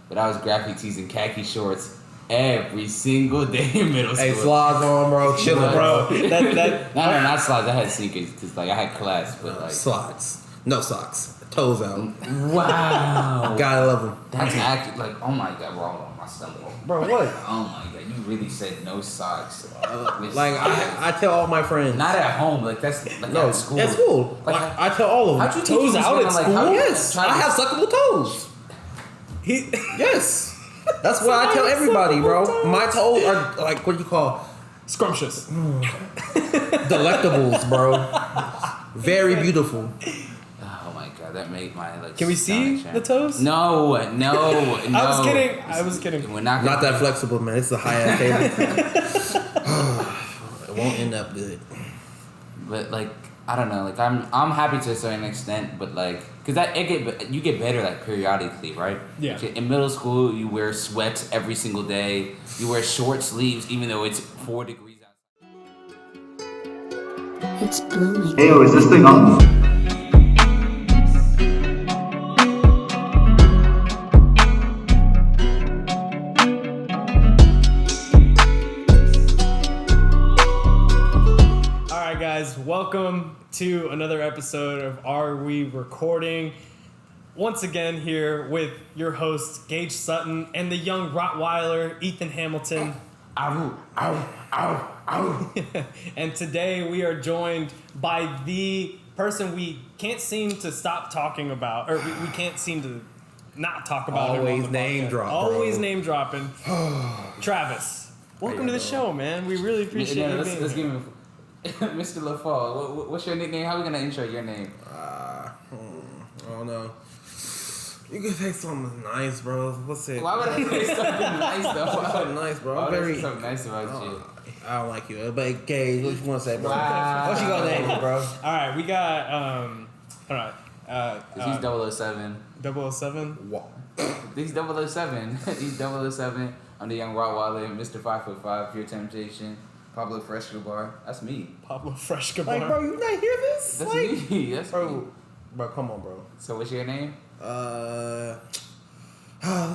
but I was graphic tees and khaki shorts every single day in middle school. Hey, slides on, bro. Chilling, bro. Not slides. I had sneakers because like I had class, but like slides, no socks, toes out. Wow, gotta love them. That's actually like, oh my god, bro, hold on, my stomach. Bro, what? Oh my god, you really said no socks. Like I tell all my friends. Not at home, like that's like no, at school. At school, like I tell all of them. How'd you toes out at school? Like, yes, I have suckable toes. Yes. That's what I tell everybody, bro. Toes. My toes are like, what do you call? Scrumptious. Delectables, bro. Very beautiful. Oh my god, that made my like. Can we see the toes? No. I was kidding. We're not that flexible, man. It's a high ass table. It won't end up good. But like, I don't know. Like I'm happy to a certain extent, but like, cause you get better like periodically, right? Yeah. Like, in middle school, you wear sweats every single day. You wear short sleeves, even though it's 4 degrees outside. It's blooming. Hey, is this thing on? Welcome to another episode of Are We Recording? Once again here with your host Gage Sutton and the young Rottweiler Ethan Hamilton. Ow, ow, ow, ow. And today we are joined by the person we can't seem to stop talking about, or we can't seem to not talk about. Always name dropping. Always name dropping. Travis, welcome to the show, man. We really appreciate you being here. Let's give him Mr. LaFall, what's your nickname? How are we gonna intro your name? I don't know. You can say something nice, bro. What's it? Why would I say something nice though? Something nice, bro. I'm very something nice about you. I don't like you, but Gage, what you want to say, bro? Wow. What you gonna name, bro? All right, we got hold on. He's 007. 007. What? He's 007. He's 007. I'm the young Rottweiler, Mr. 5'5", Pure Temptation. Pablo Frescobar. That's me. Pablo Frescobar. Like, bro, you not hear this? That's like, me. That's bro, me. Bro, come on, bro. So what's your name? Let's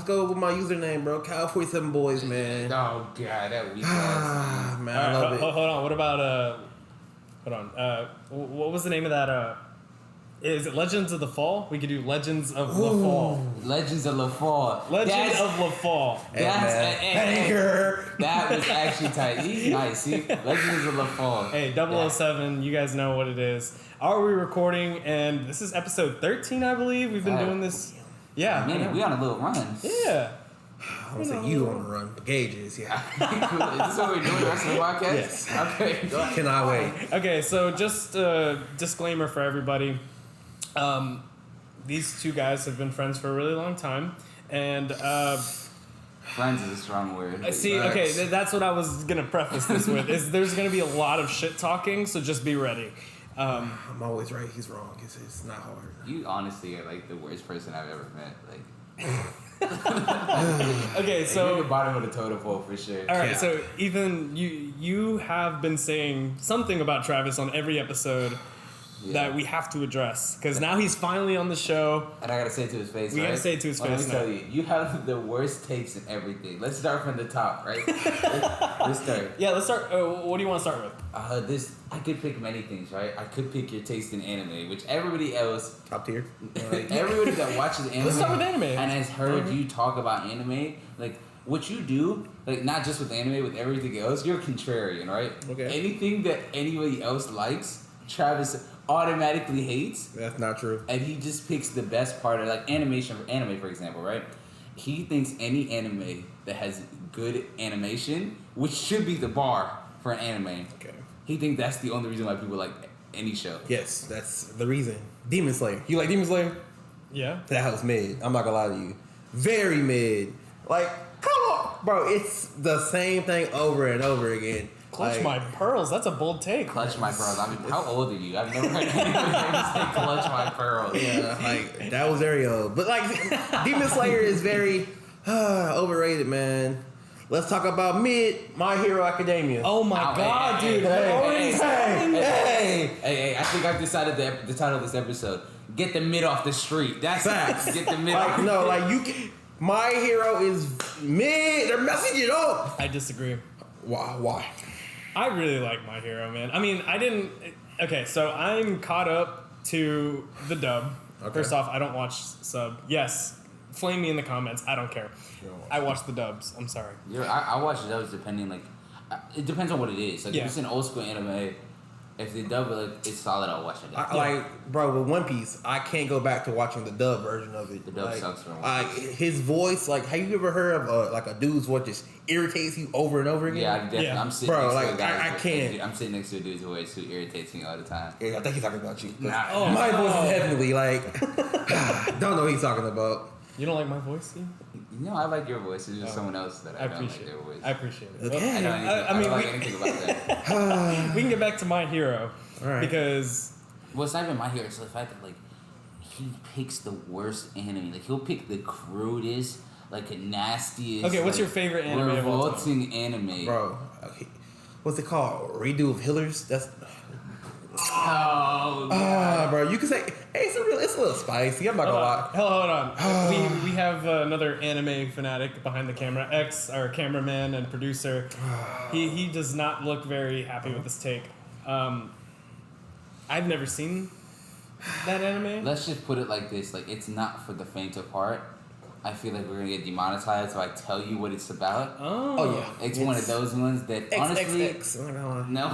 go with my username, bro. Cal 47 Boys, man. Oh god, that weak ass. Man, right, I love it. Hold on. What about hold on. What was the name of that? Is it Legends of the Fall? We could do Legends of the Fall. Legends of LaFall. Legends of LaFall. That's Anchor. That was actually tight. He's nice. See? Legends of LaFall. Hey, 007, you guys know what it is. Are we recording? And this is episode 13, I believe. We've been doing this. Yeah. Man, we on a little run. Yeah. I don't say you on the run, but Gage is, yeah. Is this what we're doing the rest of the podcast? Yes. Okay. Cannot wait. Okay, so just a disclaimer for everybody. These two guys have been friends for a really long time, and friends is a strong word. See, okay, that's what I was gonna preface this with. Is there's gonna be a lot of shit talking, so just be ready. I'm always right. He's wrong. It's not hard. You honestly are like the worst person I've ever met. Like. Okay, so you're the bottom of the totem pole for sure. All right, Yeah. so Ethan, you have been saying something about Travis on every episode. Yeah. That we have to address because now he's finally on the show, and I gotta say it to his face. We gotta say it to his face. Let me tell you, you have the worst takes in everything. Let's start from the top, right? Let's start. Yeah, let's start. What do you want to start with? I could pick many things, right? I could pick your taste in anime, which everybody else top tier. Like everybody that watches anime, let's start with anime, and has heard you talk about anime, like. What you do, like not just with anime, with everything else, you're a contrarian, right? Okay. Anything that anybody else likes, Travis automatically hates. That's not true. And he just picks the best part of like anime, for example, right? He thinks any anime that has good animation, which should be the bar for an anime. Okay. He thinks that's the only reason why people like any show. Yes, that's the reason. Demon Slayer. You like Demon Slayer? Yeah. That was mid. I'm not gonna lie to you. Very mid. Like, come on, bro. It's the same thing over and over again. Clutch my pearls. That's a bold take. Clutch my pearls. I mean, how old are you? I've never heard anybody say clutch my pearls. Yeah, like that was very old. But like, Demon Slayer is very overrated, man. Let's talk about mid My Hero Academia. Oh my god, hey, dude! Hey! I think I've decided the title of this episode. Get the mid off the street. That's facts. Get the mid. Like, off the no, street. like you can. My Hero is mid. They're messing it up. I disagree. Why? I really like My Hero, man. I mean, I didn't. Okay, so I'm caught up to the dub. Okay. First off, I don't watch sub. Yes, flame me in the comments. I don't care. I watch the dubs. I'm sorry. Yeah, I watch dubs depending, like, it depends on what it is. Like, if it's an old school anime, if the dub it's solid, I'll watch it. Like, bro, with One Piece, I can't go back to watching the dub version of it. The dub sucks for One Piece. His voice, like, have you ever heard of like a dude's voice just irritates you over and over again? Yeah, definitely. Yeah. I'm sitting next to a guy. I can't. I'm sitting next to a dude's voice who irritates me all the time. Yeah, I think he's talking about you. Nah, my voice is heavenly. Like, don't know what he's talking about. You don't like my voice, Steve? No, I like your voice. It's just someone else that I don't like their voice. I appreciate it. Okay. I don't like anything about that. We can get back to My Hero. All right. Because... Well, it's not even My Hero. It's the fact that, like, he picks the worst anime. Like, he'll pick the crudest, like, nastiest... Okay, what's your favorite anime of all time? Revolting anime. Bro, what's it called? Redo of Healers? That's... bro, you can say, hey, it's a little spicy. I'm not gonna lie. Hold on. We have another anime fanatic behind the camera. Our cameraman and producer. He does not look very happy with this take. I've never seen that anime. Let's just put it like this: like, it's not for the faint of heart. I feel like we're gonna get demonetized if I tell you what it's about. Oh yeah, it's one of those ones that honestly, no.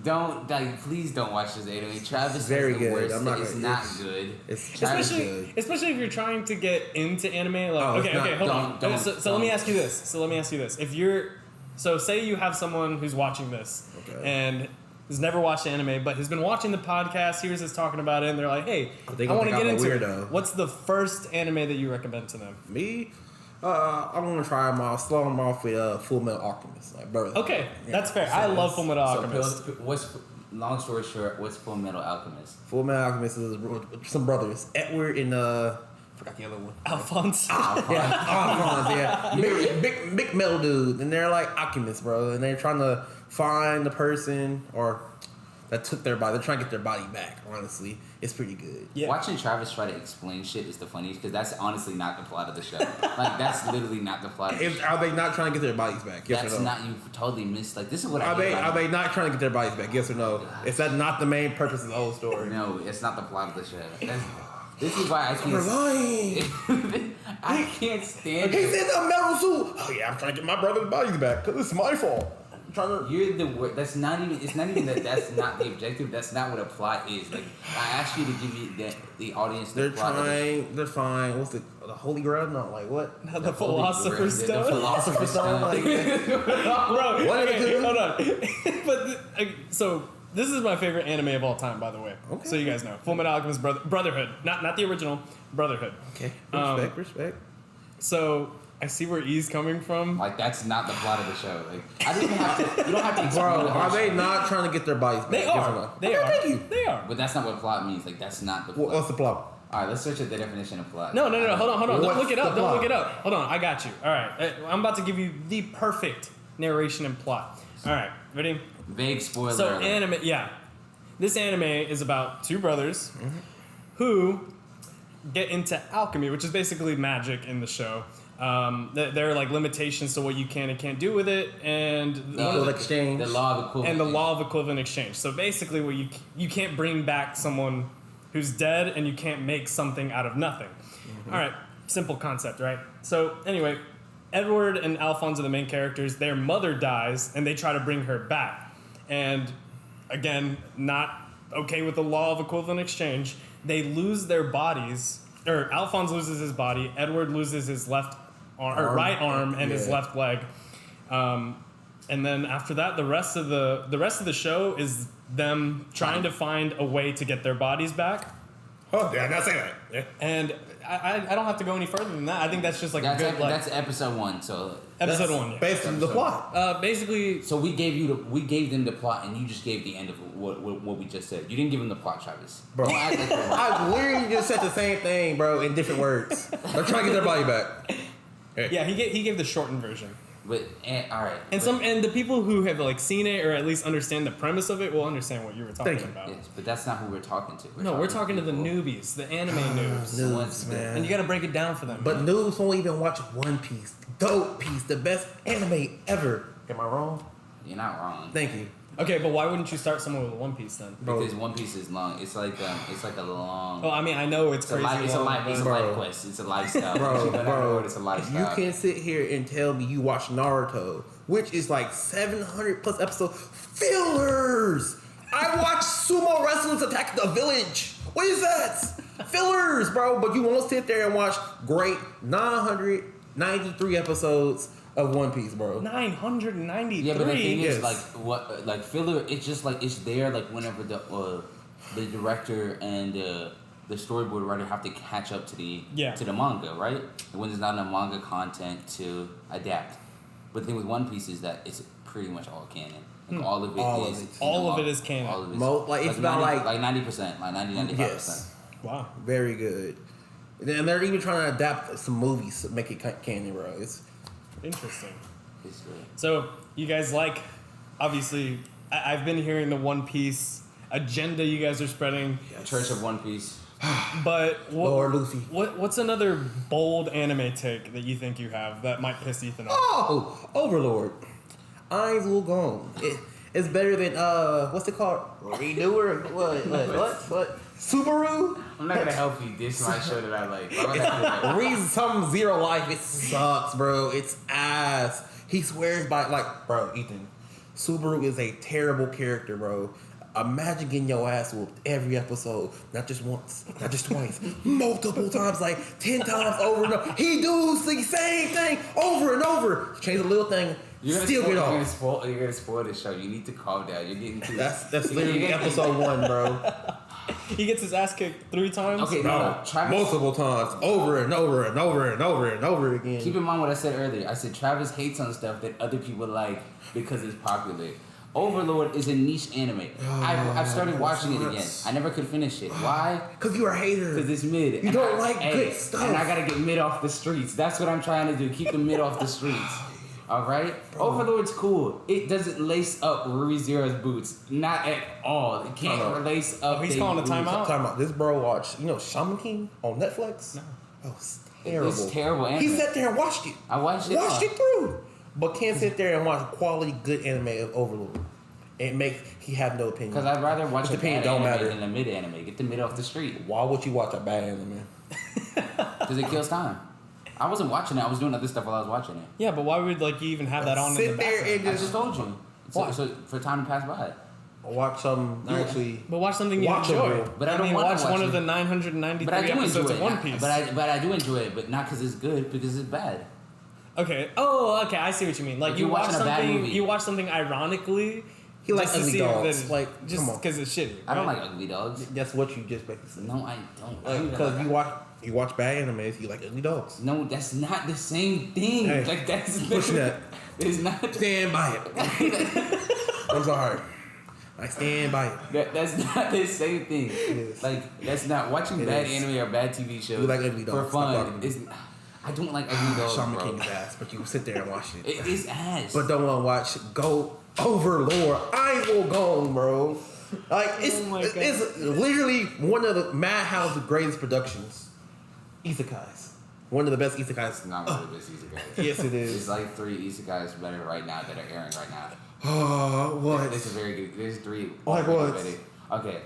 Don't please don't watch this anime. Travis very is the good. worst. It's not good. Especially if you're trying to get into anime. Like hold on. So let me ask you this. If you're say you have someone who's watching this and has never watched anime but has been watching the podcast, hears us talking about it, and they're like, hey, I want to get into it. What's the first anime that you recommend to them? Me? I want to try them off, slow them off with Full Metal Alchemist, like brother. Okay, that's fair. I love Full Metal Alchemist. Long story short, what's Full Metal Alchemist? Full Metal Alchemist is some brothers, Edward and forgot the other one. Alphonse. Alphonse, yeah. Big metal dude, and they're like alchemists, bro, and they're trying to find the person that took their body. They're trying to get their body back. Honestly, it's pretty good. Yeah. Watching Travis try to explain shit is the funniest because that's honestly not the plot of the show. Like, that's literally not the plot of the show. Are they not trying to get their bodies back? Yes that's or no? Not. You totally missed. Like, this is what are they not trying to get their bodies back? Yes or no? Is that not the main purpose of the whole story? No, it's not the plot of the show. This is why I can't. We're lying. I can's stand. He's in a metal suit. Oh yeah, I'm trying to get my brother's bodies back because it's my fault. You're the worst. That's not even. It's not even that. That's not the objective. That's not what a plot is. Like, I asked you to give you the audience. They're trying. They're fine. What's the Holy Grail? Not like what? The Philosopher's Stone. The Philosopher's Stone. Like, bro. What okay, hold on. But so this is my favorite anime of all time, by the way. Okay. So you guys know, Full Metal Alchemist Brotherhood. Not the original Brotherhood. Okay. Respect. So. I see where E's coming from. Like, that's not the plot of the show. Like, I don't even have to. You don't have to. Bro, are they not trying to get their bodies back? They are. They are. Thank you. They are. But that's not what plot means. Like, that's not the plot. What's the plot? All right, let's search up the definition of plot. No. Hold on. Don't look it up. Hold on. I got you. All right. I'm about to give you the perfect narration and plot. All right. Ready? Vague spoiler. So anime. Yeah. This anime is about two brothers who get into alchemy, which is basically magic in the show. There are like limitations to what you can and can't do with it, and the law of equivalent, and the law of equivalent exchange. So basically, what you can't bring back someone who's dead, and you can't make something out of nothing. All right, simple concept, right? So anyway, Edward and Alphonse are the main characters. Their mother dies, and they try to bring her back, and again, not okay with the law of equivalent exchange. They lose their bodies. Or Alphonse loses his body. Edward loses his right arm and his left leg. And then after that, the rest of the show is them trying to find a way to get their bodies back. Oh yeah, not saying that. Yeah. And I don't have to go any further than that. I think that's just like that's episode 1. So episode 1, yeah. Based on the plot. Basically. So we gave them the plot, and you just gave the end of what we just said. You didn't give them the plot, Travis. Bro, I literally just said the same thing, bro, in different words. They're trying to get their body back. Hey. Yeah, he gave the shortened version. But all right. And the people who have like seen it or at least understand the premise of it will understand what you were talking about. Yes, but that's not who we're talking to. We're talking to the newbies, the anime noobs. Noobs, man. And you got to break it down for them. But noobs won't even watch One Piece. Dope Piece, the best anime ever. Am I wrong? You're not wrong. Thank you. Okay, but why wouldn't you start someone with One Piece then? Because One Piece is long. It's like a long. Oh, I mean, I know it's crazy. It's a life quest. It's a lifestyle. Bro, it's a lifestyle. You can sit here and tell me you watch Naruto, which is like 700 plus episodes. Fillers! I watch sumo wrestlers attack the village. What is that? Fillers, bro. But you won't sit there and watch great 993 episodes of One Piece, bro. 993. Yeah, but the thing is, like filler. It's just like it's there, like whenever the director and the storyboard writer have to catch up to the manga, right? When there's not enough manga content to adapt. But the thing with One Piece is that it's pretty much all canon. Like all of it is canon. All of it is canon. It's about 90%, like 90-95%. Yes. Wow. Very good. And they're even trying to adapt some movies to make it canon, bro. It's interesting. It's good. So you guys obviously, I've been hearing the One Piece agenda you guys are spreading. Yes. Church of One Piece. But Lord Luffy. What's another bold anime take that you think you have that might piss Ethan off? Oh, Overlord. Eyes will go. It's better than what's it called? Redoer? What? Subaru? I'm not gonna help you. This is my show that I like. Reason some Zero Life. It sucks, bro. It's ass. He swears by bro, Ethan. Subaru is a terrible character, bro. Imagine getting your ass whooped every episode, not just once, not just twice, multiple times, like 10 times over and over. He does the same thing over and over. Change a little thing, still get off. You're gonna spoil the show. You need to calm down. You're getting too. That's literally episode 1, bro. He gets his ass kicked 3 times. Okay, no. Travis, multiple times, over and over and over and over and over again. Keep in mind what I said earlier. I said Travis hates on stuff that other people like because it's popular. Overlord is a niche anime. I've started watching it again. I never could finish it. Why? Because you're a hater. Because it's mid. You don't like good stuff. And I gotta get mid off the streets. That's what I'm trying to do. Keep the mid off the streets. Alright? Overlord's cool. It doesn't lace up Re:Zero's boots. Not at all. It can't lace up. He's calling a timeout? Timeout. This bro watched, Shaman King on Netflix? No. Oh, it's terrible. It's terrible anime. He sat there and watched it. I watched it. Watched it through. But can't sit there and watch quality good anime of Overlord. He have no opinion. Because I'd rather watch a bad anime matter. than a mid anime. Get the mid off the street. Why would you watch a bad anime? Because it kills time. I wasn't watching it. I was doing other stuff while I was watching it. Yeah, but why would you even have that on in the background? And I just told you. So for time to pass by. Watch some actually. But watch something you enjoy. But I don't watch one of the 993 episodes of One Piece. But I do enjoy it, but not because it's good, because it's bad. Okay. Oh, okay. I see what you mean. Like you watch something. You watch something ironically. He likes ugly dogs. Like, just because it's shitty. Right? I don't like ugly dogs. That's what you just basically said. No, I don't. Because you watch bad animes, you like ugly dogs. No, that's not the same thing. Hey, like that's push that. It's not. Stand by it. I'm sorry. I stand by it. That's not the same thing. Like that's not watching bad anime or bad TV shows. You like ugly dogs for fun. I don't like ugly dogs. Shaman King is ass, but you sit there and watch it. It is ass. But don't want to watch Go Overlord. I will go, bro. Like it's literally one of the Madhouse's greatest productions. Isekais. One of the best isekais. It's not one of the best isekais. Yes, it is. There's like 3 isekais better right now that are airing right now. Oh, what? This is very good. There's 3. Like what? Okay.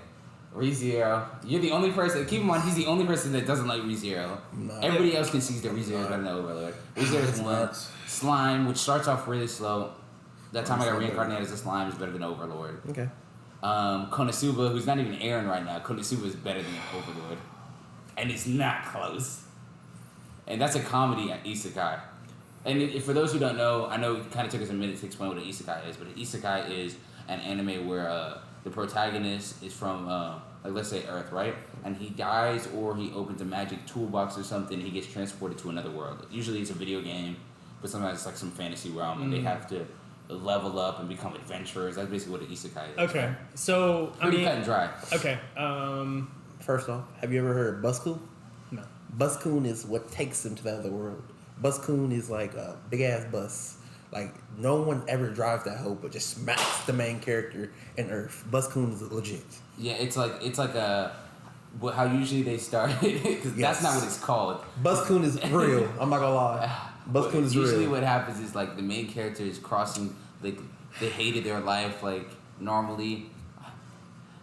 Re:Zero. You're the only person. Keep in mind, he's the only person that doesn't like Re:Zero. No. Everybody else concedes that Re:Zero is better than Overlord. Re:Zero is 1. Slime, which starts off really slow. That time I got reincarnated as a slime is better than Overlord. Okay. Konosuba, who's not even airing right now. Konosuba is better than Overlord. And it's not close. And that's a comedy at isekai. And for those who don't know, I know it kind of took us a minute to explain what an isekai is, but an isekai is an anime where the protagonist is from, like let's say Earth, right? And he dies or he opens a magic toolbox or something, he gets transported to another world. Usually it's a video game, but sometimes it's like some fantasy realm, and they have to level up and become adventurers. That's basically what an isekai is. Okay, so pretty cut and dry. Okay. First off, have you ever heard of Buskun? No. Buskun is what takes them to the other world. Buskun is like a big ass bus Like, no one ever drives that hoe, but just smacks the main character in Earth. Bus Coon is legit. Yeah, it's like how usually they start, because that's not what it's called. Bus Coon is real. I'm not gonna lie. Bus Coon is real. Usually what happens is like the main character is crossing, like they hated their life like normally,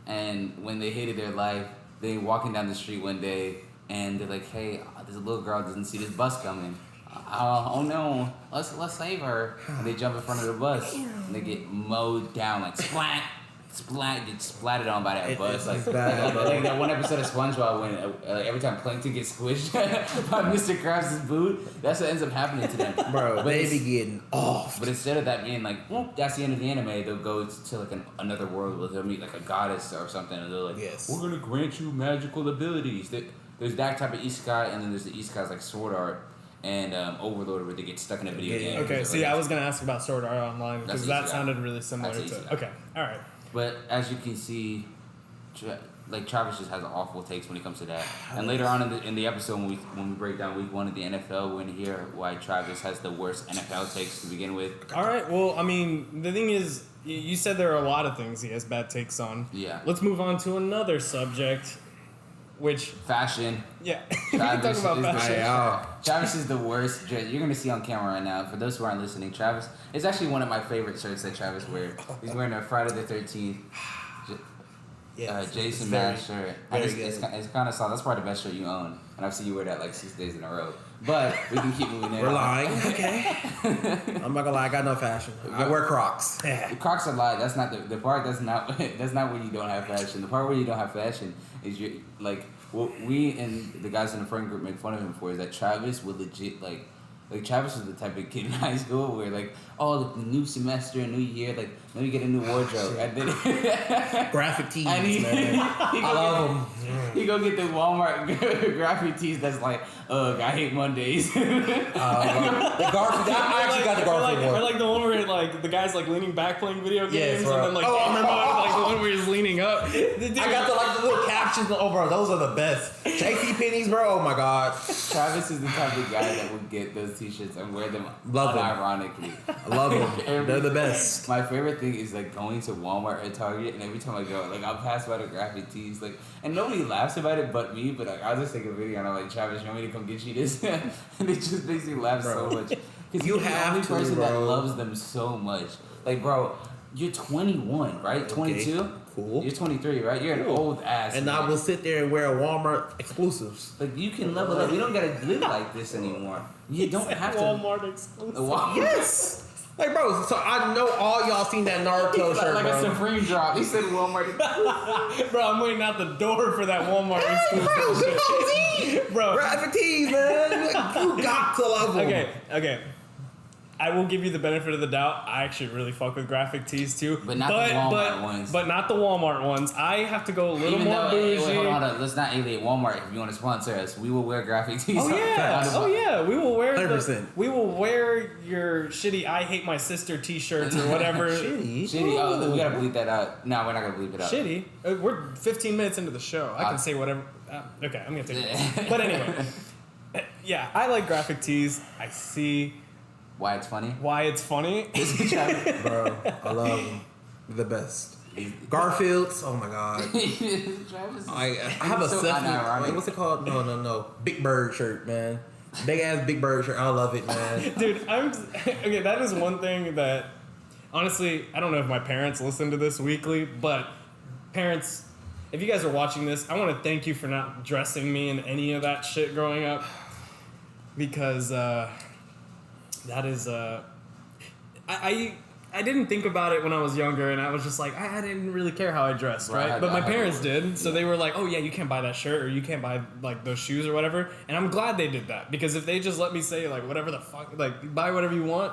and when they hated their life, they walking down the street one day and they're like, hey, this little girl doesn't see this bus coming. Oh no, let's save her. And they jump in front of the bus and they get mowed down, like splat, get splatted on by that bus. Like that one episode of SpongeBob when every time Plankton gets squished by Mr. Krabs' boot, that's what ends up happening to them. Bro, but they be getting off. But instead of that being like, that's the end of the anime, they'll go to like another world where they'll meet like a goddess or something, and they're like, we're gonna grant you magical abilities. There's that type of isekai, and then there's the isekais like Sword Art and Overlord, where they get stuck in a video game. Okay, see, I was gonna ask about Sword Art Online because that sounded really similar to. Okay, all right. But as you can see, like Travis just has awful takes when it comes to that. And later on in the episode, when we break down week 1 of the NFL, we're gonna hear why Travis has the worst NFL takes to begin with. All right. Well, I mean, the thing is, you said there are a lot of things he has bad takes on. Yeah. Let's move on to another subject, which fashion. Yeah. Travis talk about fashion. Travis is the worst. You're gonna see on camera right now. For those who aren't listening, Travis is actually one of my favorite shirts that Travis wears. He's wearing a Friday the 13th. Jason Mash shirt. It's kind of solid. That's probably the best shirt you own, and I've seen you wear that like 6 days in a row. But we can keep moving there. We're lying. Okay. I'm not gonna lie. I got no fashion. I wear Crocs. The Crocs are lie. That's not the part. That's not where you don't have fashion. The part where you don't have fashion is like what we and the guys in the friend group make fun of him for is that Travis would legit like Travis was the type of kid in high school where like, the new semester, new year, like let me get a new wardrobe, and then graphic tees, man. I love them. You go get the Walmart graphic tees that's like, ugh, I hate Mondays. The Garfield. I actually got the Garfield one. Or like the one where like the guy's like leaning back playing video games, and then like like the one where he's leaning up. I got the little captions. Oh, bro, those are the best. JC Penney's, bro. Oh my god. Travis is the type of guy that would get those t-shirts and wear them unironically. I love them. They're the best. My favorite thing is like going to Walmart or Target, and every time I go, like I'll pass by the graphic tees, like, and nobody laughs about it but me. But like I'll just take a video and I'm like, Travis, you want me to come get you this? And they just basically laugh so much because you're the only person that loves them so much. Like, bro, you're 21, right? 22. Okay. Cool. You're 23, right? You're an old ass. And man. I will sit there and wear Walmart exclusives. Like, you can level up. We don't gotta live like this anymore. You don't have to. Walmart exclusive. Yes. Like, bro, so I know all y'all seen that Naruto shirt, like bro. a Supreme drop. He said Walmart. Bro, I'm waiting out the door for that Walmart exclusive. Bro, graphic tees, man. You got to love them. Okay. I will give you the benefit of the doubt. I actually really fuck with graphic tees too. But not the Walmart ones. But not the Walmart ones. I have to go a little more bougie. Wait, hold on. Let's not alienate Walmart if you want to sponsor us. We will wear graphic tees. Oh yeah. We will wear 100%. We will wear your shitty I hate my sister t-shirts or whatever. Shitty. Oh, we gotta bleep that out. No, we're not gonna bleep it out. Shitty. We're 15 minutes into the show. I can say whatever. Okay, I'm gonna take it. But anyway. Yeah, I like graphic tees. I see why it's funny. Bro, I love them. They're the best. Garfields, oh my god. I have a Seth. What's it called? No. Big Bird shirt, man. Big ass Big Bird shirt. I love it, man. Dude, okay, that is one thing that, honestly, I don't know if my parents listen to this weekly, but parents, if you guys are watching this, I want to thank you for not dressing me in any of that shit growing up. Because, that is, I didn't think about it when I was younger, and I was just like, I didn't really care how I dressed, right? But my parents did, so they were like, oh yeah, you can't buy that shirt, or you can't buy, like, those shoes or whatever, and I'm glad they did that, because if they just let me say, like, whatever the fuck, like, buy whatever you want,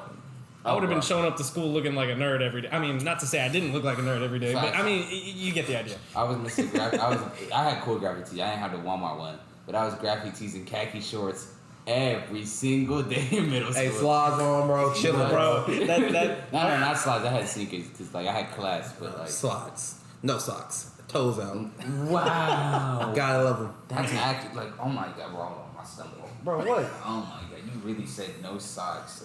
I would have been showing up to school looking like a nerd every day. I mean, not to say I didn't look like a nerd every day, but I mean, you get the idea. I was missing I had cool graphic tees. I didn't have the Walmart one, but I was graphic tees and khaki shorts every single day in middle school. Hey, slides on, bro. Chilling, bro. No, not slides. I had sneakers because like I had class, but like slides, no socks, toes out. Wow, Gotta love them. That's actually like, oh my god, bro. my stomach. Bro, what? Oh my god, you really said no socks.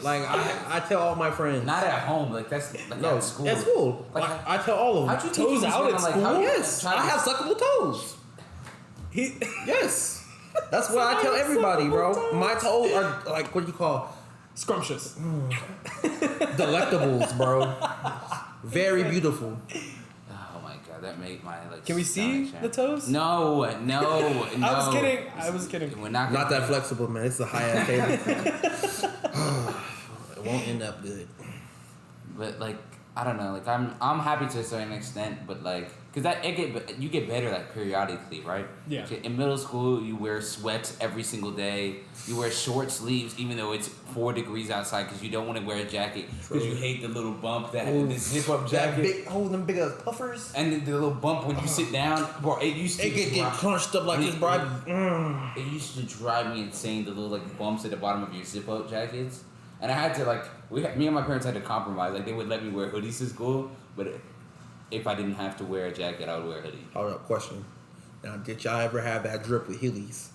Like I tell all my friends. Not at home, like that's like No, at school. at school. Like, I tell all of them. how'd you Toes out at school? Yes, I have suckable toes. Yes. That's what I tell everybody, bro. My toes are like, what do you call? Scrumptious. Delectables, bro. Very beautiful. Oh my god, that made my like. Can we see the toes? No. I was kidding. We're Not that flexible, man. It's a high ass table. It won't end up good. But like, I don't know. Like I'm happy to a certain extent, but like, cause you get better like periodically, right? Yeah. Like, in middle school, you wear sweats every single day. You wear short sleeves even though it's 4 degrees outside, because you don't want to wear a jacket because you hate the little bump that the zip up jacket. Them big ass puffers. And the little bump when you sit down, bro. It used to get crunched up like this, bro. It used to drive me insane, the little like bumps at the bottom of your zip up jackets. And I had to like, me and my parents had to compromise. Like they would let me wear hoodies to school, but if I didn't have to wear a jacket, I would wear a hoodie. Hold up, question. Now, did y'all ever have that drip with Heelys?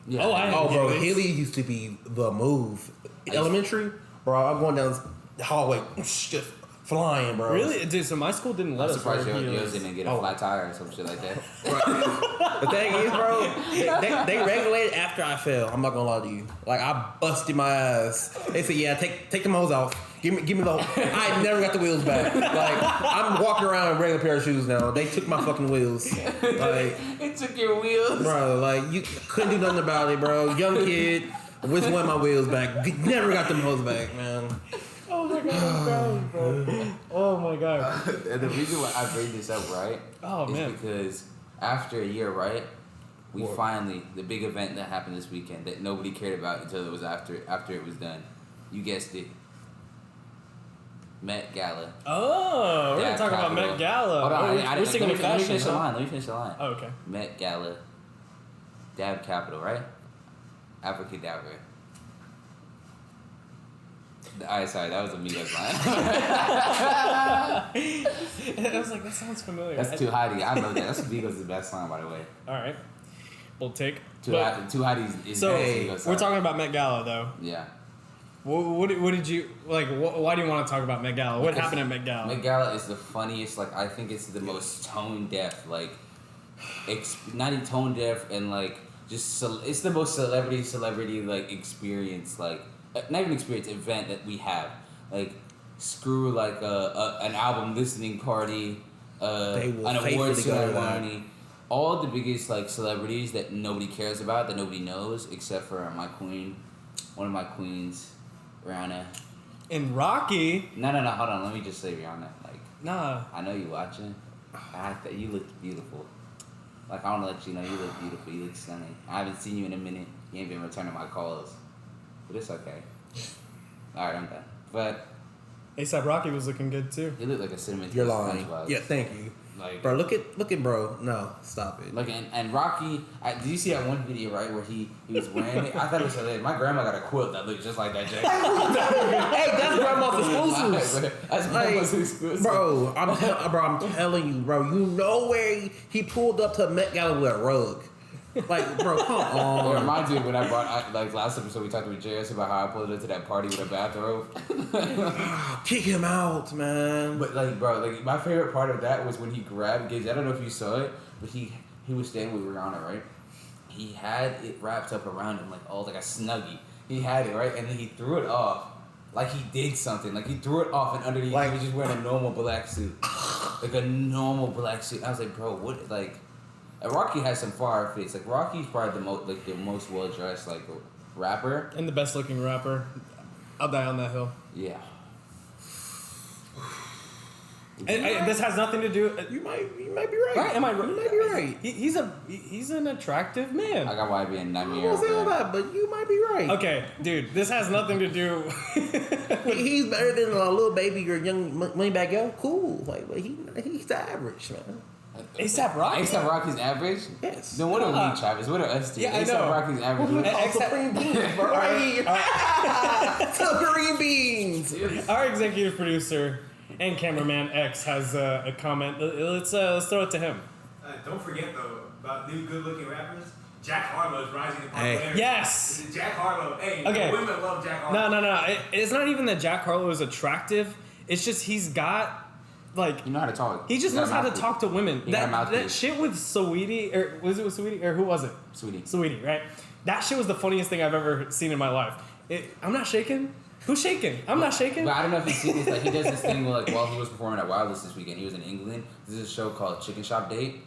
Yeah. Bro, Heelys used to be the move. Elementary, bro, I'm going down the hallway, just flying, bro. Really? Dude, so my school didn't let I'm us surprised wear yours heels. didn't get a flat tire or some shit like that. The thing is, bro, they regulated after I fell. I'm not gonna lie to you. Like I busted my ass. They said, "Yeah, take the hose off. Give me the." I never got the wheels back. Like I'm walking around in a regular pair of shoes now. They took my fucking wheels. Like It took your wheels, bro. Like you couldn't do nothing about it, bro. Young kid, which want my wheels back? Never got them hose back, man. Oh my god, I'm crying, bro. Oh my god. And the reason why I bring this up, right? Oh, is man. because after a year, right? We finally, the big event that happened this weekend that nobody cared about until it was after it was done. You guessed it. Met Gala. Oh, we're gonna talk about Met Gala. Hold on, we're sticking with let me fashion. finish the line. Let me finish the line. Oh, okay. Met Gala. Dab capital, right? Abracadabra. Sorry, that was a Migos line. I was like, that sounds familiar. That's Too Hottie. I know that. That's Migos' best line, by the way. All right. We'll take. Too Hotties is So Migos' we're song. talking about Met Gala, though. Yeah. What did you like? Why do you want to talk about Met Gala? What happened at Met Gala? Met Gala is the funniest. Like I think it's the most tone deaf. Like, not even tone deaf and like just it's the most celebrity like experience. Like not even experience, event that we have. Like screw like an album listening party, an award ceremony. All the biggest like celebrities that nobody cares about, that nobody knows, except for my queen, one of my queens. Rihanna. In Rocky. No, hold on. Let me just say Rihanna. Like, Nah. I know you watching. You look beautiful. Like, I want to let you know you look beautiful. You look stunning. I haven't seen you in a minute. You ain't been returning my calls. But it's okay. Alright, I'm done. But A$AP Rocky was looking good too. you look like a cinnamon. You're lying. Yeah, thank you. Like, bro, look at bro. No, stop it. Look, and Rocky, did you see that one video, right, where he was wearing it? I thought it was hilarious. My grandma got a quilt that looked just like that jacket. Hey, that's grandma's exclusives. That's grandma's exclusive. Bro, I'm telling you, bro. You know where he pulled up to Met Gala with a rug. Like, bro, come on. It reminds me of when I brought, like last episode we talked with JS about how I pulled into that party with a bathrobe. Kick him out, man. But like, bro, like my favorite part of that was when he grabbed Gage. I don't know if you saw it, but he was standing with Rihanna, right? He had it wrapped up around him like like a snuggie. He had it, right? And then he threw it off. Like he did something. Like he threw it off and underneath he was just wearing a normal black suit. Like a normal black suit. I was like, bro, what like Rocky has some fire fits. Like Rocky's probably the most well dressed like rapper And the best looking rapper. I'll die on that hill. Yeah. And this has nothing to do. You might be right. Right? Am I? You might be right. He's an attractive man. I got YB and I won't say all that, but you might be right. Okay, dude, this has nothing to do. He's better than a little baby or young Moneybag Yo. Cool, like, but he's the average, man. A$AP Rocky. A$AP Rocky's average? Yes. Then what are we, Travis? What are us two? Yeah, I A$AP know. Rocky's average. Supreme beans, bro. Supreme beans. Our executive producer and cameraman X has a comment. Let's throw it to him. Don't forget though about new good-looking rappers. Jack Harlow's rising in popularity. Hey. Yes. Jack Harlow. Hey, Okay. women love Jack Harlow. No. It's not even that Jack Harlow is attractive. It's just he's got like You know how to talk. he just knows how to talk to women. He got a That mouthpiece. shit with Saweetie, or was it with Saweetie, or who was it? Sweetie. Right? That shit was the funniest thing I've ever seen in my life. I'm not shaking. Who's shaking? I'm not shaking. But I don't know if you've seen this. Like, he does this thing where, like, while he was performing at Wildest this weekend, he was in England. There's a show called Chicken Shop Date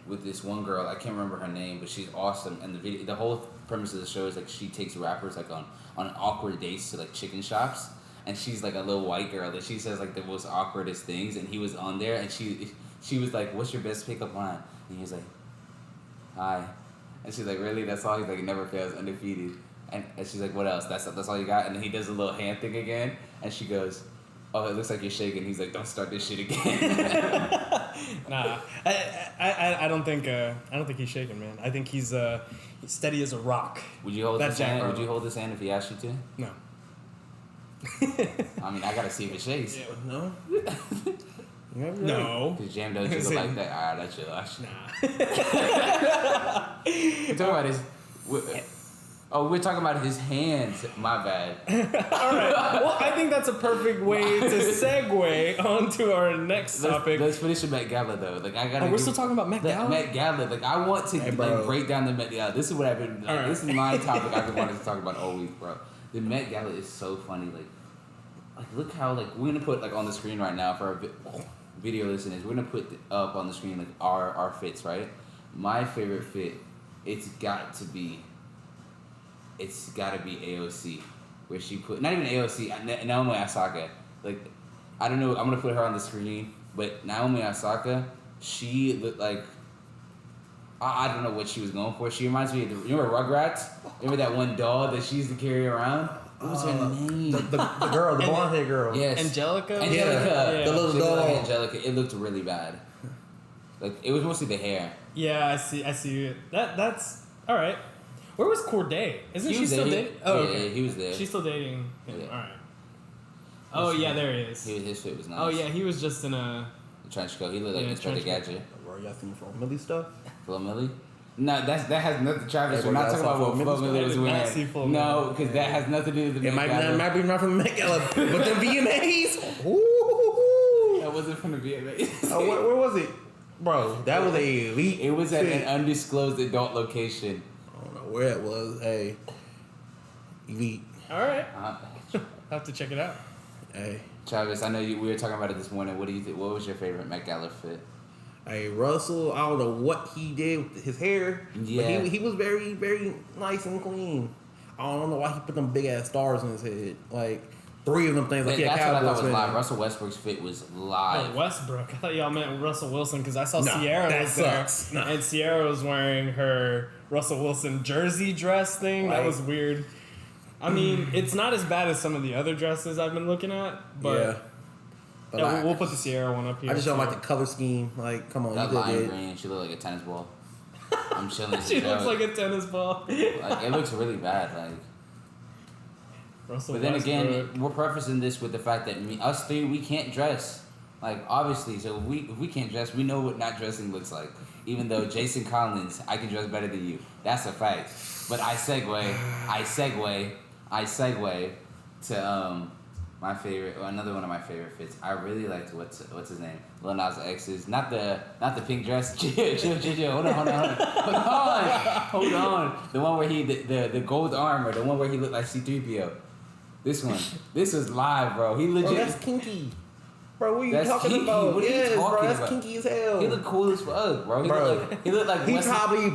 with this one girl. I can't remember her name, but she's awesome. And the whole premise of the show is, like, she takes rappers, like, on awkward dates to, like, chicken shops. And she's, like, a little white girl that she says, like, the most awkwardest things. And he was on there, and she was like, what's your best pickup line? And he was like, hi. And she's like, really? That's all? He's like, it never fails, undefeated. And she's like, what else? That's all you got? And then he does a little hand thing again. And she goes, oh, it looks like you're shaking. He's like, don't start this shit again. Nah, I don't think he's shaking, man. I think he's steady as a rock. Would you hold That's his hand? Jack Would you hold his hand if he asked you to? No. I mean, I gotta see if it shakes. No. No. Cause Jam don't jiggle like that. Alright, that's your last. Nah. We're talking about his. We're talking about his hands. My bad. All right. Well, I think that's a perfect way to segue onto our next topic. Let's finish the Met Gala though. Like I gotta. We're still talking about Met Gala. Met Gala. Like I want to like break down the Met Gala. This is what I've been. Like, right. This is my topic I've been wanting to talk about all week, bro. The Met Gala is so funny. Like look how like we're gonna put like on the screen right now for our video listeners. We're gonna put up on the screen like our fits, right? My favorite fit, it's got to be AOC, where she put not even AOC, Naomi Osaka. Like I don't know, I'm gonna put her on the screen, but Naomi Osaka, she looked like I don't know what she was going for. She reminds me of you remember Rugrats? Remember that one doll that she used to carry around? What was her name? The girl, the blonde hair girl. Yes. Angelica. Yeah. The little She looked like doll. Angelica. It looked really bad. Like it was mostly the hair. Yeah, I see it. That's all right. Where was Corday? Isn't He she was still there. dating? Oh, okay. Yeah, he was there. She's still dating him. Yeah. All right. Oh yeah, there he is. His fit was nice. Oh yeah, he was just in a. The trench coat. He looked like Yeah, Inspector trench Gadget. Bro, y'all seen Flo Milli stuff? Flo Milli? No, that has nothing. Travis, Hey, we're not bro, talking about what Flo Flo Milli Milli was stuff? I did not see wearing. Flo No, Milli. because that has nothing to do with the It Met might Gala. be not from the Met Gala, but the VMAs. Ooh. That wasn't from the VMAs. Oh, where was it, bro? That was a elite. It was at fit. an undisclosed adult location. I don't know where it was. Hey, elite. All right. Uh, I'll have to check it out. Hey, Travis, I know we were talking about it this morning. What do you think? What was your favorite Met Gala fit? hey, Russell. I don't know what he did with his hair. Yeah. But he was very, very nice and clean. I don't know why he put them big ass stars on his head. Like 3 of them things. Like That's what I thought was fan. live. Russell Westbrook's fit was live. Oh, Westbrook. I thought y'all meant Russell Wilson because I saw No, Sierra that was sucks. there, No. and Sierra was wearing her Russell Wilson jersey dress thing. That Right. was weird. I mean, it's not as bad as some of the other dresses I've been looking at, but yeah. But yeah, like, we'll put the Sierra one up here. I just don't so- like the color scheme. Like, come on, That you lime did it. green, she looked like a tennis ball. I'm chilling. She looks like a tennis ball. Like it looks really bad. Like, Russell but then Westbrook. again, we're prefacing this with the fact that us three, we can't dress. Like obviously, so if we can't dress, we know what not dressing looks like. Even though Jason Collins, I can dress better than you. That's a fact. But I segue to my favorite, another one of my favorite fits. I really liked what's his name, Lil Nas X's, not the pink dress. Chill. Hold on. The one where he the gold armor, the one where he looked like C-3PO. This was live, bro. He legit. Bro, that's kinky. Bro, what are you That's talking kinky. about? What are you Yes, talking bro, that's about? kinky as hell. He looked cool as fuck, bro. He looked like he Wesley probably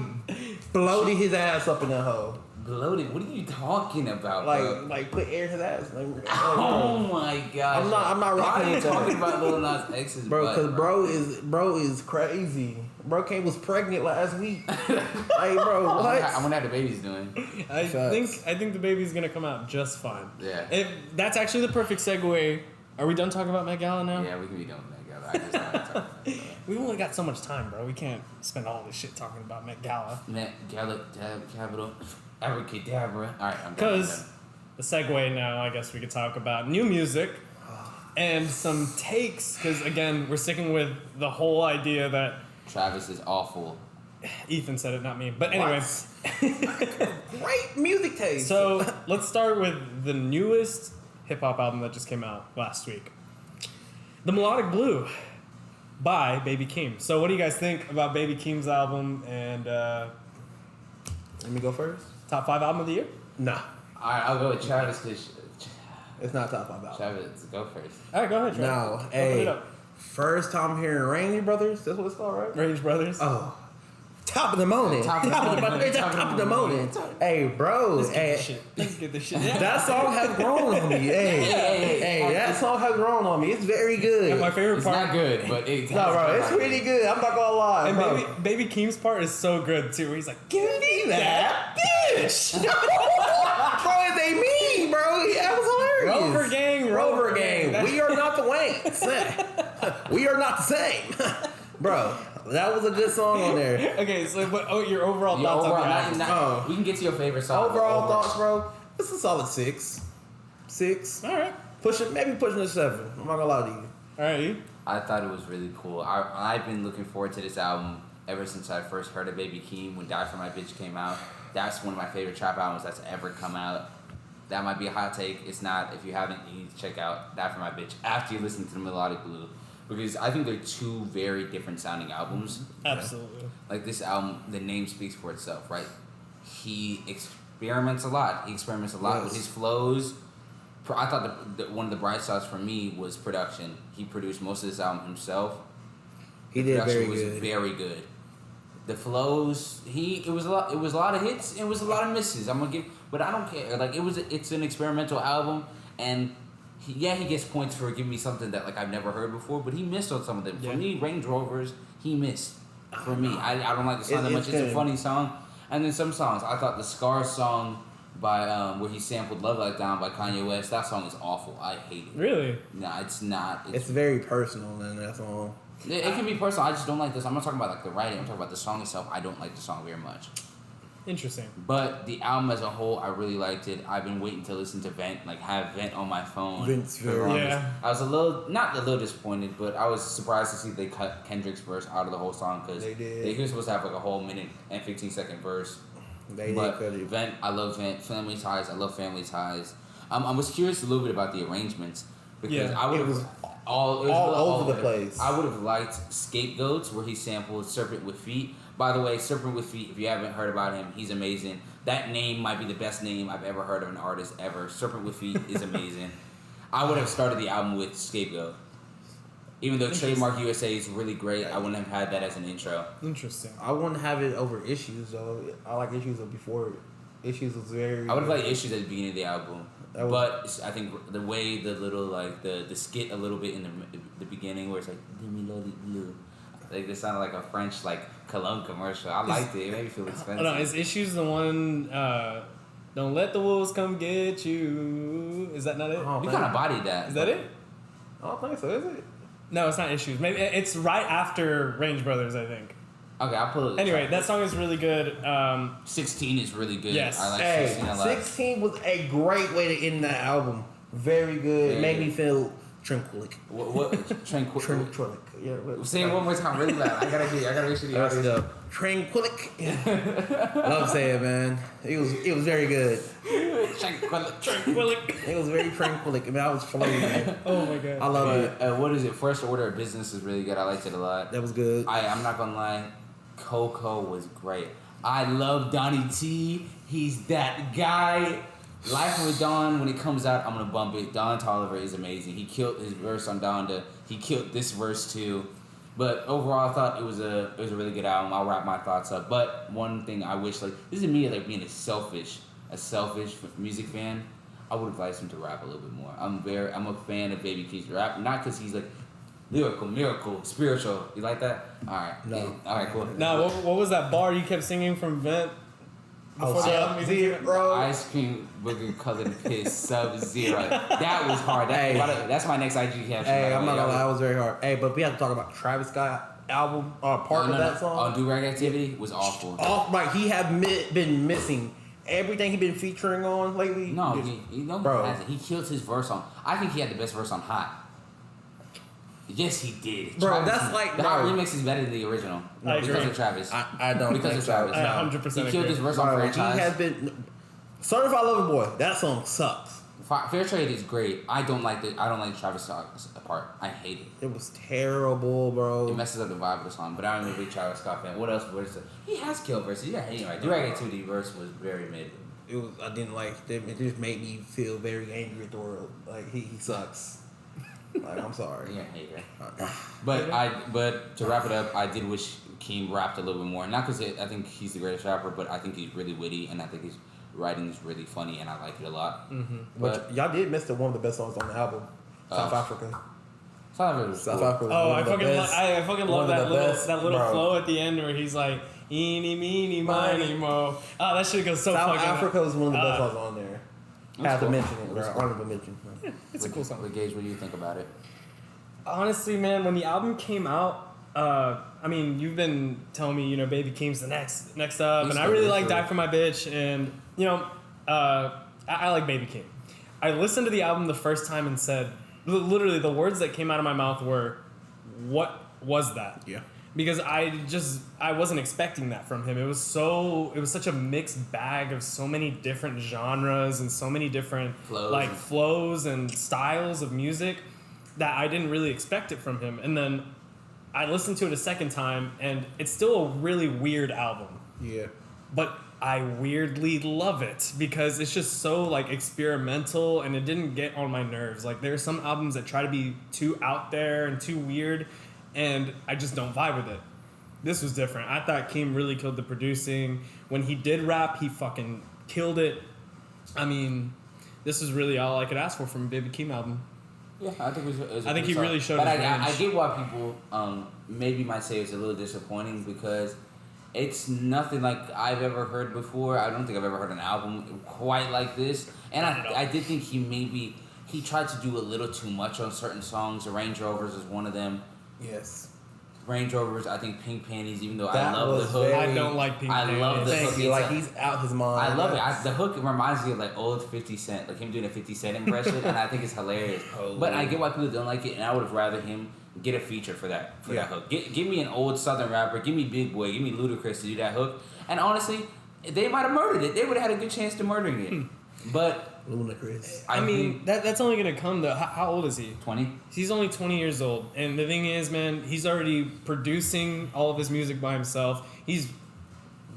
bloated his ass up in that hole. bloated. What are you talking about, bro? Like put air in his ass. Like, Oh my gosh. I'm not Why rocking are you with that. talking about Lil Nas X's bro, butt, because bro is crazy. Bro was pregnant last week. Like, bro, I what? wonder how the baby's doing. I Facts. think the baby's gonna come out just fine. Yeah. That's actually the perfect segue. Are we done talking about Met Gala now? Yeah, we can be done with that, Gala. I just wanted to talk about that. We only got so much time, bro. We can't spend all this shit talking about Met Gala. Met Gala, capital, abracadabra. All right, I'm done. Because the segue now, I guess we could talk about new music and some takes. Because again, we're sticking with the whole idea that Travis is awful. Ethan said it, not me. But anyway. Great music taste. So let's start with the newest hip hop album that just came out last week. The Melodic Blue by Baby Keem. So what do you guys think about Baby Keem's album and Let me go first. top 5 album of the year? Nah, Alright, I'll go with Travis because it's not top 5 album. Travis, go first. All right, go ahead, Trey. No, Open hey, it up. first time hearing Range Brothers. That's what it's called, right? Range Brothers. Oh, top of the morning. Top of the morning. Hey, bro. Let's get Hey, this shit. Let's get this shit. that song has grown on me. Hey, that song has grown on me. It's very good. And my favorite It's part. not good, but it's No, bro, it's pretty good. I'm not gonna lie. And bro. Baby Keem's part is so good too. Where he's like, "Give me that bitch." Bro, they mean, bro. That was hilarious. Rover gang, Rover gang. We are not the Waynes. We are not the same. Bro, that was a good song on there. Okay, so your overall Your thoughts overall, on the album? we can get to your favorite song. Overall thoughts, bro. It's a solid 6. 6. All right, Maybe pushing a 7. I'm not gonna lie to you. all right. You? I thought it was really cool. I've been looking forward to this album ever since I first heard of Baby Keem when Die For My Bitch came out. That's one of my favorite trap albums that's ever come out. That might be a hot take. It's not. If you haven't, you need to check out Die For My Bitch after you listen to the Melodic Blue. Because I think they're two very different sounding albums. Absolutely. Like this album, the name speaks for itself, right? He experiments a lot. With his flows. I thought one of the bright spots for me was production. He produced most of this album himself. He did Production very was good. very good. The flows, it was a lot of hits. It was a lot of misses. I'm gonna give, but I don't care. Like it's an experimental album, and he gets points for giving me something that like I've never heard before. But he missed on some of them. Yeah. For me, Range Rovers, he missed. For me, I don't like the song that much. It's a funny song, and then some songs. I thought the Scar song by where he sampled "Love Like Down" by Kanye West. That song is awful. I hate it. Really? Nah, it's not. It's very personal, man. That song. It can be personal. I just don't like this. I'm not talking about like the writing. I'm talking about the song itself. I don't like the song very much. Interesting. But the album as a whole, I really liked it. I've been waiting to listen to Vent, like have Vent on my phone. Vent's for the very- longest. Yeah. I was not a little disappointed, but I was surprised to see they cut Kendrick's verse out of the whole song because They did. he was supposed to have like a whole minute and 15-second verse. They But did cut it. Vent, I love Vent. Family Ties, I love Family Ties. I was curious a little bit about the arrangements because Yeah, I would it was have all over the place. I would have liked Scapegoats where he sampled Serpent with Feet. By the way, Serpent with Feet, if you haven't heard about him, he's amazing. That name might be the best name I've ever heard of an artist ever. Serpent with Feet is amazing. I would have started the album with Scapegoat. Even though Trademark USA is really great, I wouldn't have had that as an intro. Interesting. I wouldn't have it over Issues though. I like Issues before. Issues was very. I would have liked Issues at the beginning of the album. That was- But I think the way the little like the skit a little bit in the beginning where it's like the Melodic Blue, like it sounded like a French like cologne commercial. I liked it. It made me feel expensive. Oh, no, is Issues the one? Don't let the wolves come get you. Is that not it? Oh, You kind of bodied that. Is that it? I don't think so. Is it? No, it's not Issues. Maybe it's right after Range Brothers, I think. Okay, I'll pull it. Anyway, that song is really good. 16 is really good. Yes. I like Hey, 16 a lot. 16 was a great way to end that album. Very good. Very Made me good. feel tranquilic. What tranquil? Tranquilic. Yeah. Say it one more time, really loud. I gotta make sure the That's audience. the tranquilic. Love saying it, man. It was very good. Tranquil. It was very tranquilic. I mean, I was flowing, man. Oh my god. I love it. But what is it? First Order of Business is really good. I liked it a lot. That was good. I'm not gonna lie, Coco was great. I love Donnie T. He's that guy. Life of a Dawn, when it comes out, I'm gonna bump it. Don Toliver is amazing. He killed his verse on Donda. He killed this verse too. But overall, I thought it was a really good album. I'll wrap my thoughts up. But one thing I wish, like, this is me like being a selfish music fan. I would have liked him to rap a little bit more. I'm a fan of Baby Keem's rap, not because he's like lyrical, miracle, spiritual. You like that? All right. No. Yeah. All right. Cool. Now, what was that bar you kept singing from Vent? Before the album even came out? bro. Ice cream, booger colored piss, Sub-Zero. That was hard. Hey. That's my next IG caption. Hey, I'm not gonna lie, that was very hard. Hey, but we have to talk about Travis Scott album part of that song. Do Rag Activity was awful. Like he have been missing everything he been featuring on lately. No, Just- he bro. hasn't. He killed his verse on. I think he had the best verse on Hot. Yes, he did. Bro, Travis, that's like the bro. remix is better than the original because of Travis. I don't because think of so. Travis. I No. 100% He killed his verse on Bro, franchise. he has been Certified Lover Boy. That song sucks. Fair Trade is great. I don't like Travis Scott's part. I hate it. It was terrible, bro. It messes up the vibe of the song. But I'm a big Travis Scott fan. What else? He has killed verses. You gotta hate him. Right? Do-Rag Activity verse was very mid. It was. I didn't like it. It just made me feel very angry at the world. Like he sucks. Like I'm sorry. Yeah, hate it. But to wrap it up, I did wish Keem rapped a little bit more. Not because I think he's the greatest rapper, but I think he's really witty, and I think his writing is really funny, and I like it a lot. Mm-hmm. But y'all did miss one of the best songs on the album, South Africa. South Africa. Oh, I fucking love that little bro. flow at the end where he's like, eeny, meeny, miny, mo. Oh, that shit goes so South fucking Africa was one of the best songs on there. Have to cool. mention it, bro. Honorable mention. Yeah, it's a cool song. With Gage, what do you think about it? Honestly, man, when the album came out, I mean, you've been telling me, Baby Keem's the next up, and I really like Die For My Bitch, and I like Baby Keem. I listened to the album the first time and said, literally, the words that came out of my mouth were, "What was that?" Yeah. Because I wasn't expecting that from him. It was such a mixed bag of so many different genres and so many different flows and styles of music that I didn't really expect it from him. And then I listened to it a second time, and it's still a really weird album. Yeah. But I weirdly love it because it's just so experimental, and it didn't get on my nerves. Like there are some albums that try to be too out there and too weird, and I just don't vibe with it. This was different. I thought Keem really killed the producing. When he did rap, he fucking killed it. I mean, this is really all I could ask for from a Baby Keem album. Yeah, I think it was I think he really showed but his range. I get why people maybe might say it's a little disappointing because it's nothing like I've ever heard before. I don't think I've ever heard an album quite like this. And I did think he tried to do a little too much on certain songs. The Range Rovers is one of them. Yes. Range Rovers, I think Pink Panties, even though That I love the hook. I don't like Pink Panties. I love the hook. Thank you. He's out his mind. I love it. The hook reminds me of old 50 Cent, like him doing a 50 Cent impression, and I think it's hilarious. But I get why people don't like it, and I would have rather him get a feature for that hook. Give me an old Southern rapper, give me Big Boy, give me Ludacris to do that hook, and honestly, they might have murdered it. They would have had a good chance to murdering it. But Ludacris. I mean, that's only gonna come to how old is he? 20. He's only 20 years old, and the thing is, man, he's already producing all of his music by himself. He's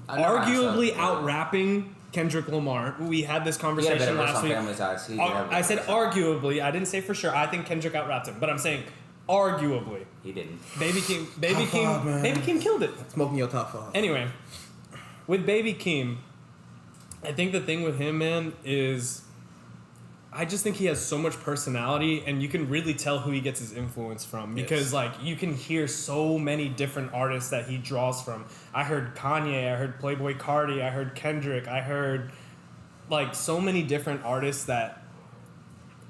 arguably out rapping Kendrick Lamar. We had this conversation last week. I said arguably. I didn't say for sure. I think Kendrick out-rapped him, but I'm saying arguably. He didn't. Baby Keem killed it. Smoking your top 5. Anyway, with Baby Keem, I think the thing with him, man, is I just think he has so much personality, and you can really tell who he gets his influence from because you can hear so many different artists that he draws from. I heard Kanye, I heard Playboi Carti, I heard Kendrick, I heard so many different artists that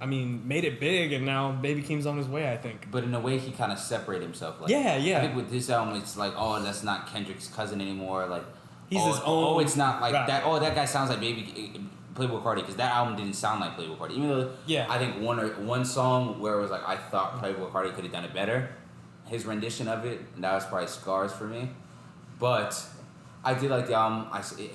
made it big, and now Baby Keem's on his way, I think. But in a way, he kind of separated himself. Yeah. I think with this album, it's that's not Kendrick's cousin anymore. He's his own. Oh, it's not rapper. that. Oh, that guy sounds like Playboi Carti, because that album didn't sound like Playboi Carti. Even though I think one song where it was I thought Playboi Carti could have done it better. His rendition of it, and that was probably Scars for me. But I did like the album.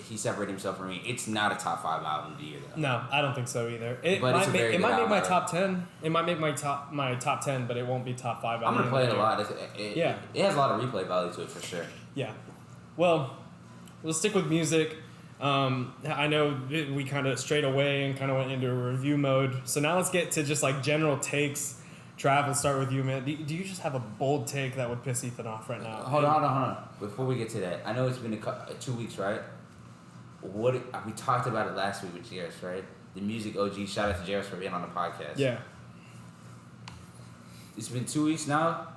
He separated himself from me. It's not a top 5 album of the year though. No, I don't think so either. It but might make my album. top 10. It might make my top 10, but it won't be top 5. I'm gonna play it a lot. It has a lot of replay value to it for sure. Yeah. Well, we'll stick with music. I know we kind of strayed away and kind of went into a review mode. So now let's get to just general takes. Trav, we'll start with you, man. Do you just have a bold take that would piss Ethan off right now? Hold on. Before we get to that, I know it's been 2 weeks, right? We talked about it last week with Jairus, right? The music OG. Shout out to Jairus for being on the podcast. Yeah. It's been 2 weeks now.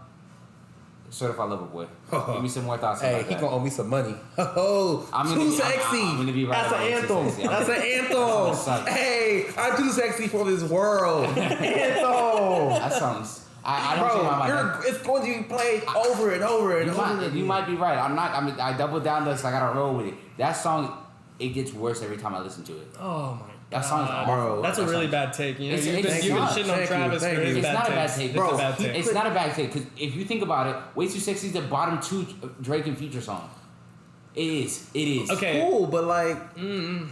Certified Lover Boy. Give me some more thoughts about that. He gonna owe me some money. I'm too sexy. I'm gonna be right. That's an anthem. That's an anthem. Hey, I'm too sexy for this world. Anthem. That sounds. I don't see my it's going to be played over and over and over. You might be right. I doubled down this. I gotta roll with it. That song, it gets worse every time I listen to it. Oh my. That song's awful. That's a really bad take. You know, you've been shitting on Travis for his It's not a bad take, bro. It's a bad take. It's not a bad take because if you think about it, "Way Too Sexy" is the bottom 2 Drake and Future song. It is. Okay. Cool, but like,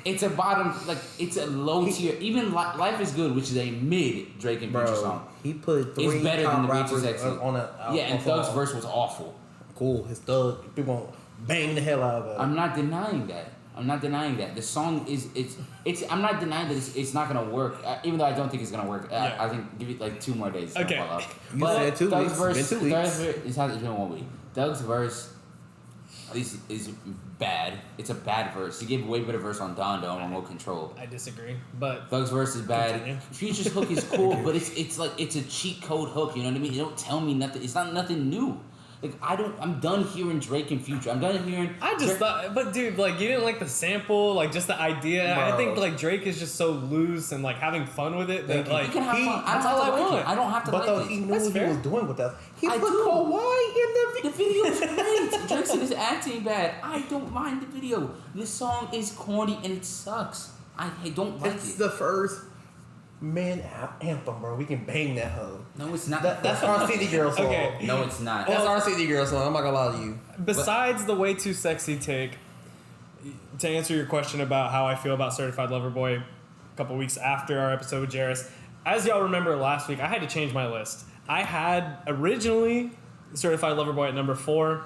it's a bottom, like it's a low tier. Even "Life Is Good," which is a mid Drake and Future song. He put 3 it's better than the "Way Too rappers Sexy" on a. Yeah, and Thug's verse was awful. Cool, his Thug people bang the hell out of it. I'm not denying that. The song is it's. I'm not denying that it's not gonna work. Even though I don't think it's gonna work. I think give it like 2 more days. Okay. You said 2 weeks. Verse, been 2 weeks. It's been 1 week. Doug's verse is bad. It's a bad verse. He gave a way better verse on Don on Remote Control. I disagree, but Doug's verse is bad. Future's hook is cool, but it's like it's a cheat code hook. You know what I mean? You don't tell me nothing. It's not nothing new. Like I'm done hearing Drake and Future. I'm done hearing. I just thought, but dude, like you didn't like the sample, like just the idea. Bro. I think like Drake is just so loose and like having fun with it that like you can have fun. That's all I want. I don't have to. But like he knew what he was doing with that. He put Kawhi in the video. Is great. Drake said his acting bad. I don't mind the video. This song is corny and it sucks. I don't like it. It's the first man anthem, bro. We can bang that hoe. No, it's not. That's our City Girl song. Okay. No, it's not. That's our City Girl song. I'm not gonna lie to you. Besides the "Way Too Sexy" take, to answer your question about how I feel about Certified Lover Boy, a couple weeks after our episode with Jairus, as y'all remember last week, I had to change my list. I had originally Certified Lover Boy at number 4,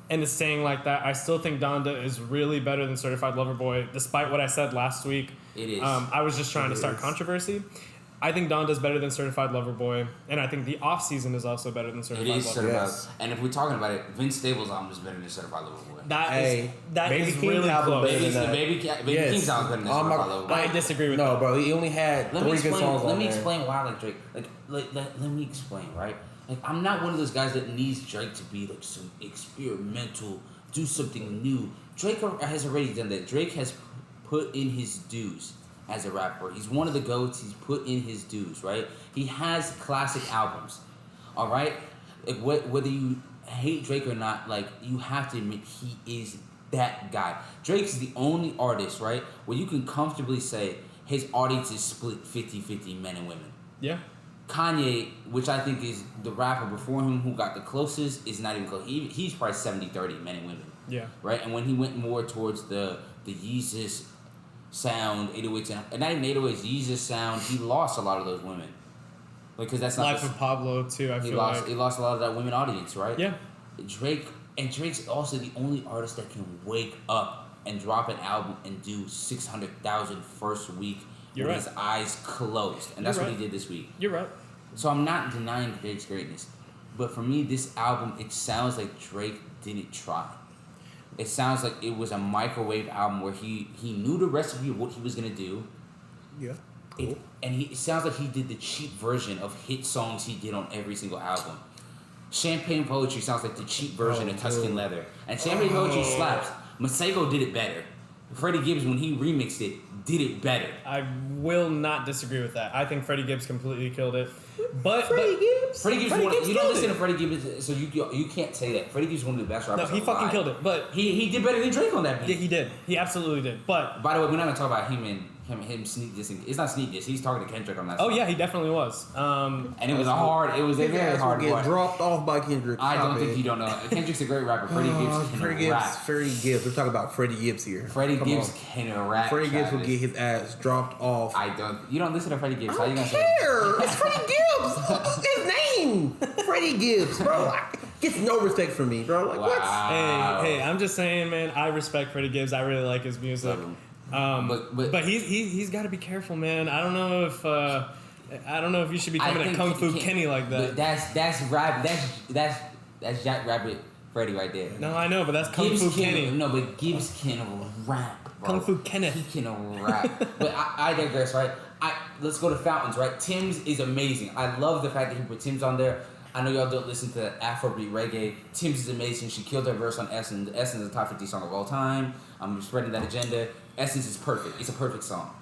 and it's staying like that. I still think Donda is really better than Certified Lover Boy, despite what I said last week. It is. I was just trying to start controversy. I think Donda's better than Certified Lover Boy, and I think The Off Season is also better than Certified Lover Boy. Yes. And if we're talking about it, Vince Staples' album is better than Certified Lover Boy. That is really close. Baby Keem's album is better than Certified Lover Boy. I disagree with that. No, bro, he only had 3 good songs on Let me explain why I like Drake. Let me explain, right? Like, I'm not one of those guys that needs Drake to be like some experimental, do something new. Drake has already done that. Drake has put in his dues as a rapper. He's one of the GOATs. He's put in his dues, right? He has classic albums, all right? Like, whether you hate Drake or not, like, you have to admit he is that guy. Drake's the only artist, right, where you can comfortably say his audience is split 50-50 men and women. Yeah. Kanye, which I think is the rapper before him who got the closest, is not even close. He's probably 70-30 men and women. Yeah. Right? And when he went more towards the Yeezus sound, 808s, and not even 808s, Yeezus sound, he lost a lot of those women. Because that's not Life of Pablo too. He lost a lot of that women audience, right? Yeah. Drake's also the only artist that can wake up and drop an album and do 600,000 first week with his eyes closed, and that's what he did this week. You're right. So I'm not denying Drake's greatness, but for me, this album, it sounds like Drake didn't try. It sounds like it was a microwave album where he knew the recipe of what he was gonna do. Yeah. Cool. It sounds like he did the cheap version of hit songs he did on every single album. Champagne Poetry sounds like the cheap version of Tuscan Leather. And Champagne Poetry slaps. Masego did it better. Freddie Gibbs, when he remixed it, did it better. I will not disagree with that. I think Freddie Gibbs completely killed it. But Freddie Gibbs, you don't listen to Freddie Gibbs, so you can't say that. Freddie Gibbs is one of the best rappers. No, he fucking killed it. But he did better than Drake on that beat. Yeah, he did. He absolutely did. But by the way, we're not gonna talk about him sneak dissing. It's not sneak diss. He's talking to Kendrick on that song. Oh yeah, he definitely was. And it was a very hard get dropped off by Kendrick. I don't think you don't know. Kendrick's a great rapper. Freddie Gibbs can rap. Freddie Gibbs. We're talking about Freddie Gibbs here. Freddie Gibbs can rap. Freddie Gibbs will get his ass dropped off. You don't listen to Freddie Gibbs. I don't care. It's Freddie Gibbs. His name, Freddie Gibbs, bro. Gets no respect from me, bro. Like what? Hey, I'm just saying, man. I respect Freddie Gibbs. I really like his music. But he's got to be careful, man. I don't know if you should be coming at Kung Fu Kenny like that. That's rap. That's Jack Rabbit Freddie right there. No, I know, but that's Kung Fu Kenny. No, but Gibbs can rap, bro. Kung Fu Kenneth. He can rap. But I digress, right? Let's go to Fountains, right? Tim's is amazing. I love the fact that he put Tim's on there. I know y'all don't listen to Afrobeat reggae. Tim's is amazing. She killed her verse on Essence. Essence is a top 50 song of all time. I'm spreading that agenda. Essence is perfect. It's a perfect song.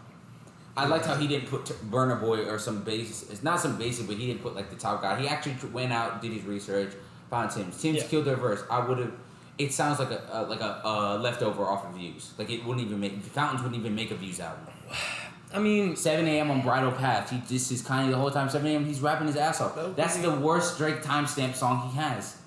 I liked how he didn't put Burna Boy or some bass. It's not some basic, but he didn't put like the top guy. He actually went out, did his research, found Tim's. Tim's killed her verse. I would have. It sounds like a leftover off of Views. Like it wouldn't even make Fountains wouldn't even make a Views album. I mean, 7 a.m. on Bridal Path. He just is kind of the whole time. 7 a.m. He's rapping his ass off. That's the worst Drake timestamp song he has.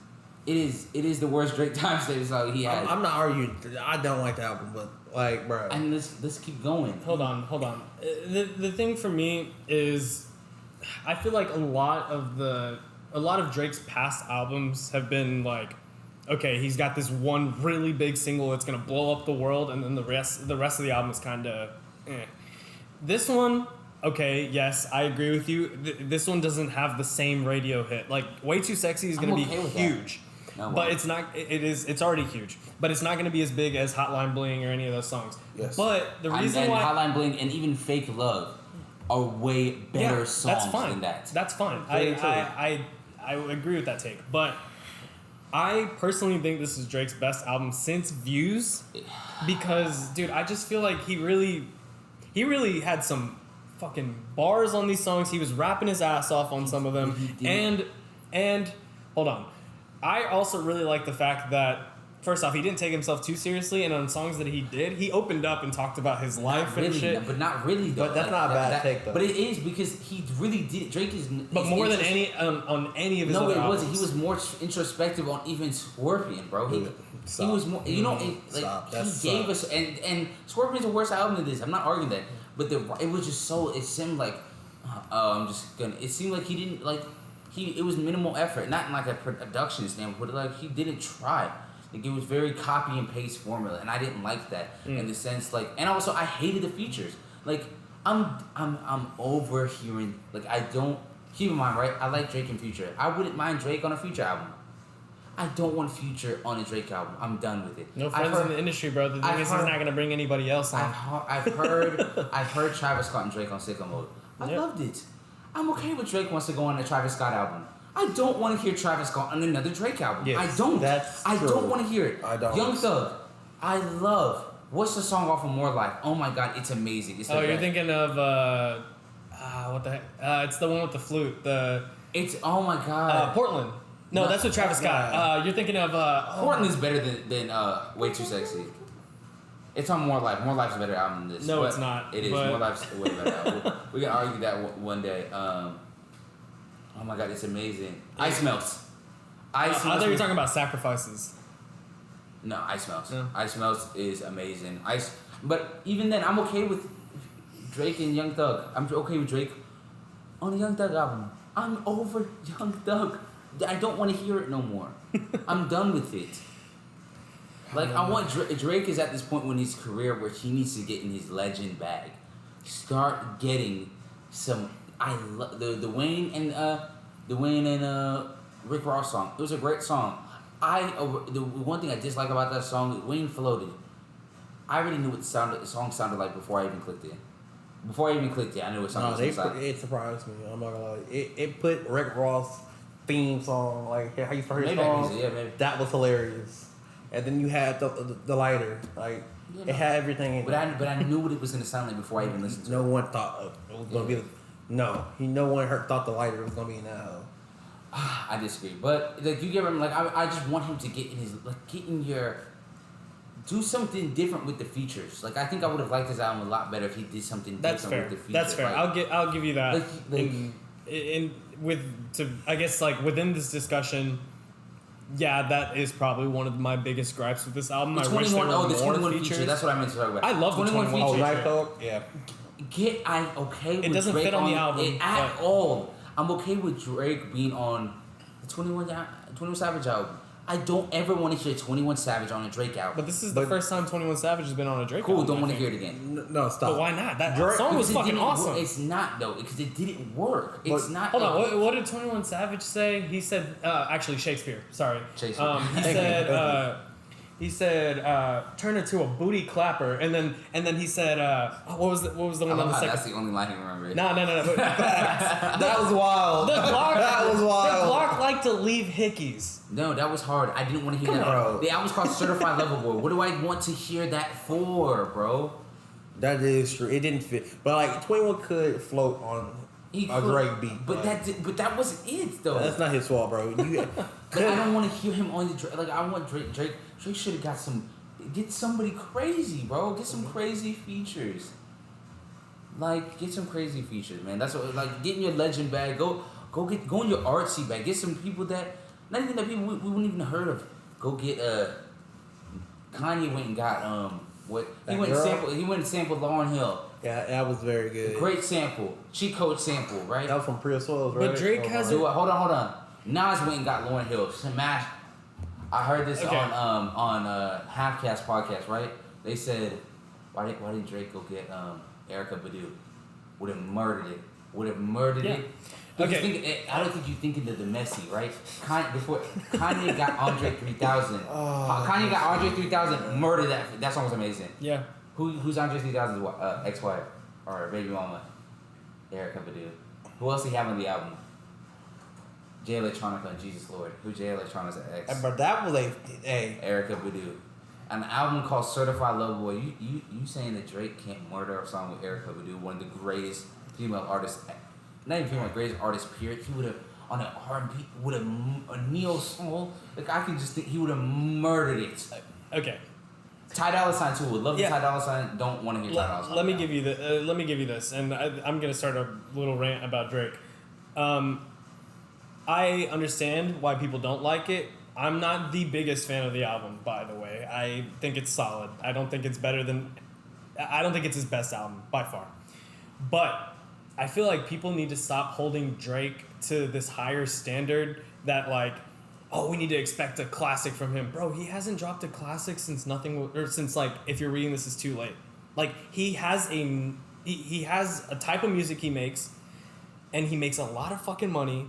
It is the worst Drake timestamp song he has. I'm not arguing. I don't like the album, but like, bro. And let's keep going. Hold on. The thing for me is, I feel like a lot of Drake's past albums have been like, okay, he's got this one really big single that's gonna blow up the world, and then the rest of the album is kind of, eh. This one, okay, yes, I agree with you. This one doesn't have the same radio hit. Like, Way Too Sexy is gonna be huge, but it's not. It's already huge, but it's not gonna be as big as Hotline Bling or any of those songs. Yes. But the reason why Hotline Bling and even Fake Love are way better songs than that. That's fine. I agree with that take, but I personally think this is Drake's best album since Views, because, dude, I just feel like he really had some fucking bars on these songs. He was rapping his ass off on some of them, and hold on, I also really like the fact that, first off, he didn't take himself too seriously, and on songs that he did, he opened up and talked about his life and shit. But not really, though. But that's not a bad take, though. But it is, because he really did. Drake is. But more than any on any of his other albums. He was more introspective on even Scorpion, bro. He was more. You know, he gave us and Scorpion's the worst album of this. I'm not arguing that, but it was just so. It seemed like It seemed like he didn't like. It was minimal effort, not in like a production standpoint, but like he didn't try. Like, it was very copy and paste formula, and I didn't like that in the sense, like, and also I hated the features. Like, I'm over hearing, like, I don't, keep in mind, right, I like Drake and Future. I wouldn't mind Drake on a Future album. I don't want Future on a Drake album. I'm done with it. No friends in the industry, bro. The thing is, he's not gonna bring anybody else on. I've heard Travis Scott and Drake on Sicko Mode. I loved it. I'm okay with Drake wants to go on a Travis Scott album. I don't want to hear Travis Scott on another Drake album. Yes, I don't. I don't want to hear it. I don't. Young Thug, I love. What's the song off of More Life? Oh my God, it's amazing. It's you're thinking of what the heck? It's the one with the flute. It's oh my God. Portland. No, that's with Travis Scott. You're thinking of Portland's better than Way Too Sexy. It's on More Life. More Life's a better album than this. No, it's not. It is. More Life's a way better album. We can argue that one day. Oh my God, it's amazing. Ice Melts. I thought you were talking about Sacrifices. No, Ice Melts. Yeah. Ice Melts is amazing. But even then, I'm okay with Drake and Young Thug. I'm okay with Drake on the Young Thug album. I'm over Young Thug. I don't want to hear it no more. I'm done with it. Like, I want Drake is at this point in his career where he needs to get in his legend bag. Start getting some. I love the Wayne and Rick Ross song. It was a great song. The one thing I dislike about that song, Wayne floated. I already knew what the song sounded like before I even clicked it. I knew what sounded like. It surprised me. I'm not gonna lie. It put Rick Ross theme song, like how you first heard his song. Maybe. That was hilarious. And then you had the lighter, like it had everything in it. But I knew what it was gonna sound like before I even listened to it. No one thought it was gonna be. No one thought the lighter was gonna be in that hole. I disagree, but like you give him like I just want him to get in do something different with the features. Like I think I would have liked his album a lot better if he did something different with the features. That's fair. Like, I'll give you that. I guess like within this discussion, yeah, that is probably one of my biggest gripes with this album. I wish there were more 21 features. feature. That's what I meant to talk about. I love the 21 features. Oh, Knife Talk? Yeah. I'm okay with it doesn't Drake fit on the album at all. I'm okay with Drake being on the 21 Savage album. I don't ever want to hear 21 Savage on a Drake album. But this is the first time 21 Savage has been on a Drake album. Cool, don't want to hear it again. No, stop. But why not? That song was fucking awesome. It's not, though, because it didn't work. Hold on, what did 21 Savage say? He said, actually, Shakespeare. Sorry. Shakespeare. He said, turn her to a booty clapper, and then he said, what was the one on the second? That's the only line I remember. No. That was wild. That was wild. The Glock liked to leave hickeys. No, that was hard. I didn't want to hear that. Bro. The album's called Certified Lover Boy. What do I want to hear that for, bro? That is true. It didn't fit, but like 21 could float on a Drake beat. But that was it, though. That's not his fault, bro. But I don't want to hear him on the Drake. Like I want Drake. Drake should have got get somebody crazy, bro. Get some crazy features. Like, get some crazy features, man. That's what, like, get in your legend bag. Go in your artsy bag. Get some people that, not even that people we wouldn't even heard of. Go get, Kanye went and got, he went and sampled Lauryn Hill. Yeah, that was very good. Great sample. Cheat code sample, right? That was from Priya Soils, right? But Drake has Hold on. Nas went and got Lauryn Hill. Smash. I heard this on Halfcast podcast, right? They said, why didn't Drake go get Erykah Badu? Would have murdered it. Okay. I don't think you're thinking of the messy, right? Kanye got Andre 3000. Kanye got Andre 3000. Murdered that. That song was amazing. Yeah. Who's Andre 3000's ex-wife or baby mama? Erykah Badu. Who else he have on the album? Jay Electronica and Jesus Lord. Who Jay Electronica's ex? But that was Erykah Badu. An album called Certified Lover Boy. You saying that Drake can't murder a song with Erykah Badu, one of the greatest female artists, not even female, greatest artists, period. He would have, on an R&B, would have, a neo soul, like I can just think he would have murdered it. Okay. Ty Dolla $ign too. Would love Ty Dolla $ign. Don't want to hear Ty Dolla $ign. Let me give you this, and I'm gonna start a little rant about Drake. I understand why people don't like it. I'm not the biggest fan of the album, by the way. I think it's solid. I don't think it's his best album by far. But I feel like people need to stop holding Drake to this higher standard that like, oh, we need to expect a classic from him. Bro, he hasn't dropped a classic since like, if you're reading this is too late. Like, he has a type of music he makes, and he makes a lot of fucking money,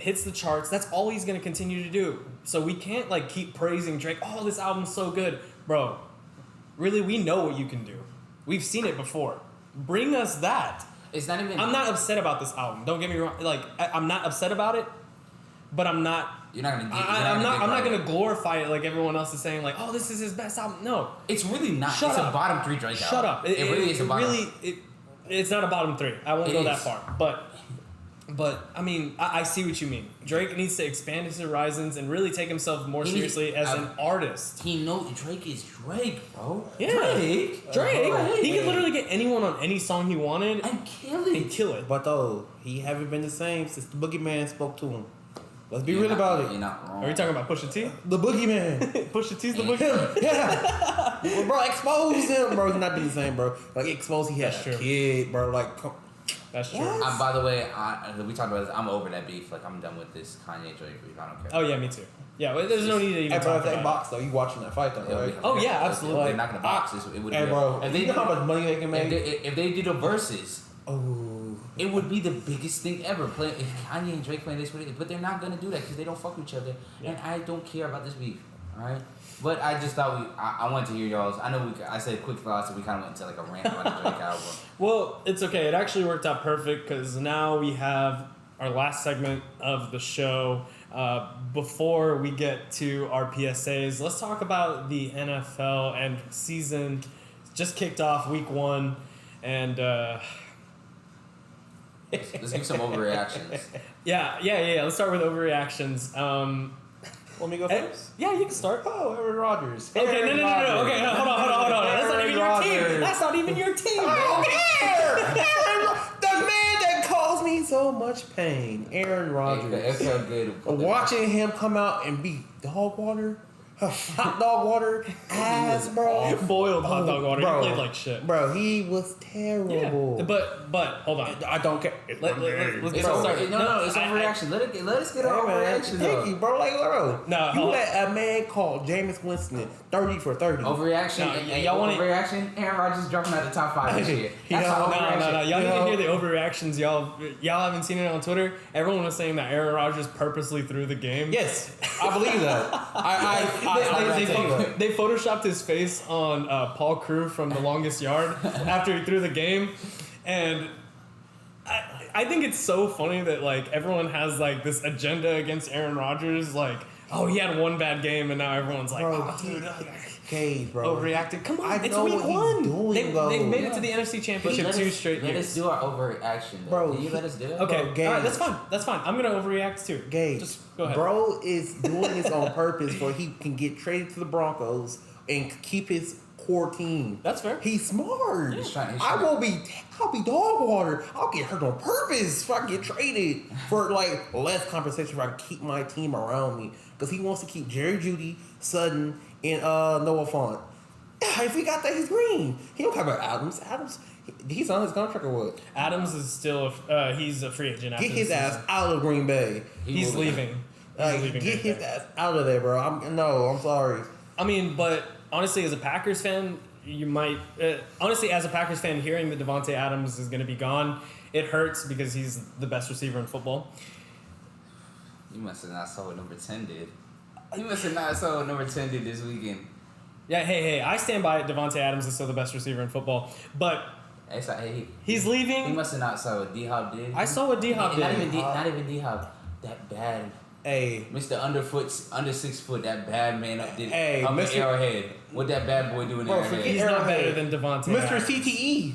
hits the charts. That's all he's gonna continue to do. So we can't like keep praising Drake. Oh, this album's so good. Bro, really, we know what you can do. We've seen it before. Bring us that. It's not even... I'm not upset about this album. Don't get me wrong. Like, I'm not upset about it, but I'm not... You're not gonna get... I'm not gonna glorify it like everyone else is saying. Like, oh, this is his best album. No, it's really not. Shut it's up. a bottom 3 Drake album. Shut up. It really is a bottom. It's not a bottom 3. I won't go that is. far. But I mean, I see what you mean. Drake needs to expand his horizons and really take himself more seriously as an artist. Drake is Drake, bro. Yeah, Drake. He could literally get anyone on any song he wanted and kill it. But though, he haven't been the same since the Boogeyman spoke to him. Let's be real about it. You're not wrong. Are you talking about Pusha T? The Boogeyman. Pusha T's the Boogeyman? Yeah. Well, bro, expose him, bro. He's not been the same, bro. Like, expose he had a kid, bro. Like, come. That's true. By the way, we talked about this. I'm over that beef. Like, I'm done with this Kanye Drake beef. I don't care. Oh yeah, me too. Yeah, well, there's no need to even talk about that it. box though, you watching that fight though, right? Oh yeah, absolutely. They're not gonna box. It would. Hey, bro. If they you know how much money they can make? If they did a versus, oh, it would be the biggest thing ever. If Kanye and Drake playing this, but they're not gonna do that because they don't fuck with each other, and I don't care about this beef. All right. But I just thought I wanted to hear y'all's. I know I said quick thoughts, and we kind of went into like a rant about the Drake album. Well, it's okay. It actually worked out perfect because now we have our last segment of the show. Before we get to our PSAs, let's talk about the NFL and season. Just kicked off week 1, and let's give some overreactions. Yeah. Let's start with overreactions. Want me to go first? Yeah, you can start. Oh, Aaron Rodgers. Okay, no. Okay, hold on. That's not even your team. That's not even your team. I don't care. The man that caused me so much pain, Aaron Rodgers. It felt good. Watching him come out and be dog water, hot dog water, ass, bro. Boiled hot dog water. Bro, he played like shit. Bro, he was terrible. Yeah, but hold on. I don't care. Let's It's start. it's overreaction. Let us get our overreaction. Thank you, bro. Like, bro. No, you let a man call Jameis Winston 30 for 30. Overreaction. No, y'all want overreaction. Aaron Rodgers dropping out the top 5 this year. That's No. overreaction. Y'all need to hear the overreactions. Y'all haven't seen it on Twitter. Everyone was saying that Aaron Rodgers purposely threw the game. Yes, I believe that. They photoshopped his face on Paul Crewe from The Longest Yard after he threw the game, and I think it's so funny that like everyone has like this agenda against Aaron Rodgers, like, oh, he had one bad game and now everyone's like, Bro, oh, dude, Gage, bro. overreacted. Come on, I it's know week what he's 1. doing, They've made it to the NFC Championship 2 straight Let years. us do our overreaction, though. Bro, Can you let us do it? Okay, Bro, Gage. all right, that's fine. I'm gonna overreact too. Gage, Just go ahead. bro is doing this on purpose for he can get traded to the Broncos and keep his poor team. That's fair. He's smart. He's trying- I'll be dog water. I'll get hurt on purpose if I get traded for like less compensation if I keep my team around me. Because he wants to keep Jerry Jeudy, Sutton, and Noah Fant. If he got that, he's green. He don't talk about Adams. He's on his contract or what? Adams is still he's a free agent. After Get his the ass season. out of Green Bay. He's leaving. He's leaving Get Green his Bay. ass out of there, bro. I'm sorry. I mean, but honestly, as a Packers fan, you might honestly, as a Packers fan, hearing that Devontae Adams is going to be gone, it hurts because he's the best receiver in football. You must have not saw what number 10 did. You must have not saw what number 10 did this weekend. Yeah, hey, I stand by it. Devontae Adams is still the best receiver in football, but he's leaving. He must have not saw what D-Hop did. I saw what D-Hop did. Not even D-Hop. That bad. Hey, Mr. Under 6 foot, that bad man up did Hey, up in Mr. Arrowhead. What that bad boy doing in Bro, Arrowhead? He's not better than Devontae Mr. Adams. CTE.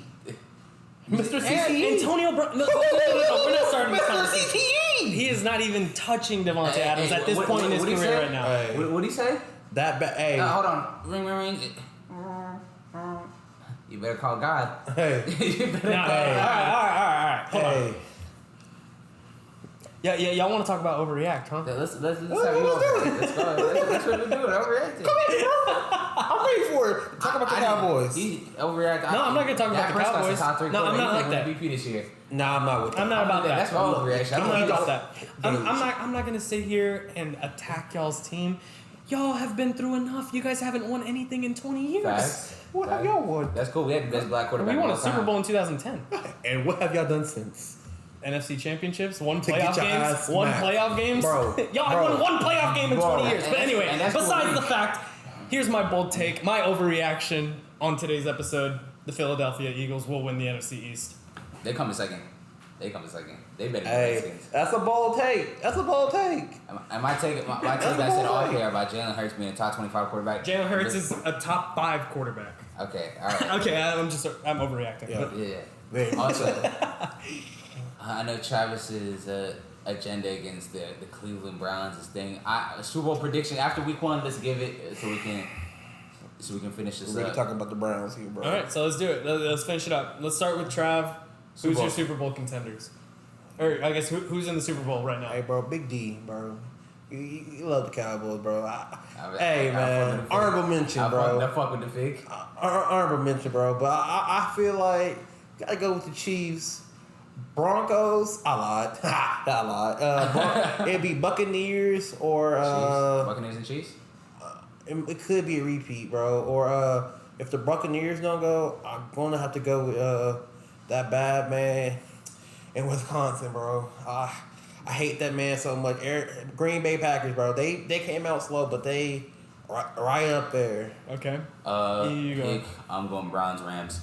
Mr. CTE. Antonio Brown. No, we're not starting this Mr. conversation. CTE. He is not even touching Devontae Adams at this point in his what'd he career say? right now. Hey, What'd he say? that bad. Hey, Hold on. Ring. You better call God. hey, You better Nah, call all God. right. Hold on. hey. Yeah, y'all want to talk about overreact, huh? Let's have you Let's over. do it. Let's go. That's what we're doing. Overreacting. I'm ready for it. Talk about the Cowboys. Overreact. No, I'm not gonna talk about the Cowboys. No, I'm not like that. MVP this year. Nah, I'm not with that. I'm not about that. That's my overreaction. I'm not about that. Gage. I'm not gonna sit here and attack y'all's team. Y'all have been through enough. You guys haven't won anything in 20 years. Facts. What have y'all won? That's cool. We had the best black quarterback. We won a of all Super time. Bowl in 2010. And what have y'all done since? NFC championships, one To get playoff your games, ass one smacked. playoff games. Bro, Y'all have bro. won one playoff game in Bro. 20 years. But anyway, And that's besides cool. the fact, here's my bold take, my overreaction on today's episode. The Philadelphia Eagles will win the NFC East. They come in second. They better be the Hey, Redskins. that's a bold take. And my take I said all clear about Jalen Hurts being a top 25 quarterback. Jalen Hurts is a top 5 quarterback. Okay, all right. Okay, I'm overreacting. Yeah. But Yeah. Very Also, I know Travis's agenda against the Cleveland Browns is thing. Super Bowl prediction after week 1. Let's give it so we can finish this We're really up. talking about the Browns here, bro. all right, so let's do it. Let's finish it up. Let's start with Trav. Who's Bowl. your Super Bowl contenders? Or I guess who's in the Super Bowl right now? Hey, bro, Big D, bro. You love the Cowboys, bro. I Hey, man. Honorable mention, bro. Fuck with the fig. Honorable mention, bro. But I feel like gotta go with the Chiefs. Broncos, I lied. It'd be Buccaneers or Buccaneers and Chiefs. it could be a repeat, bro. Or if the Buccaneers don't go, I'm gonna have to go with that bad man in Wisconsin, bro. I hate that man so much. Green Bay Packers, bro. They came out slow, but they right up there. Okay. You go. Pick, I'm going Browns Rams.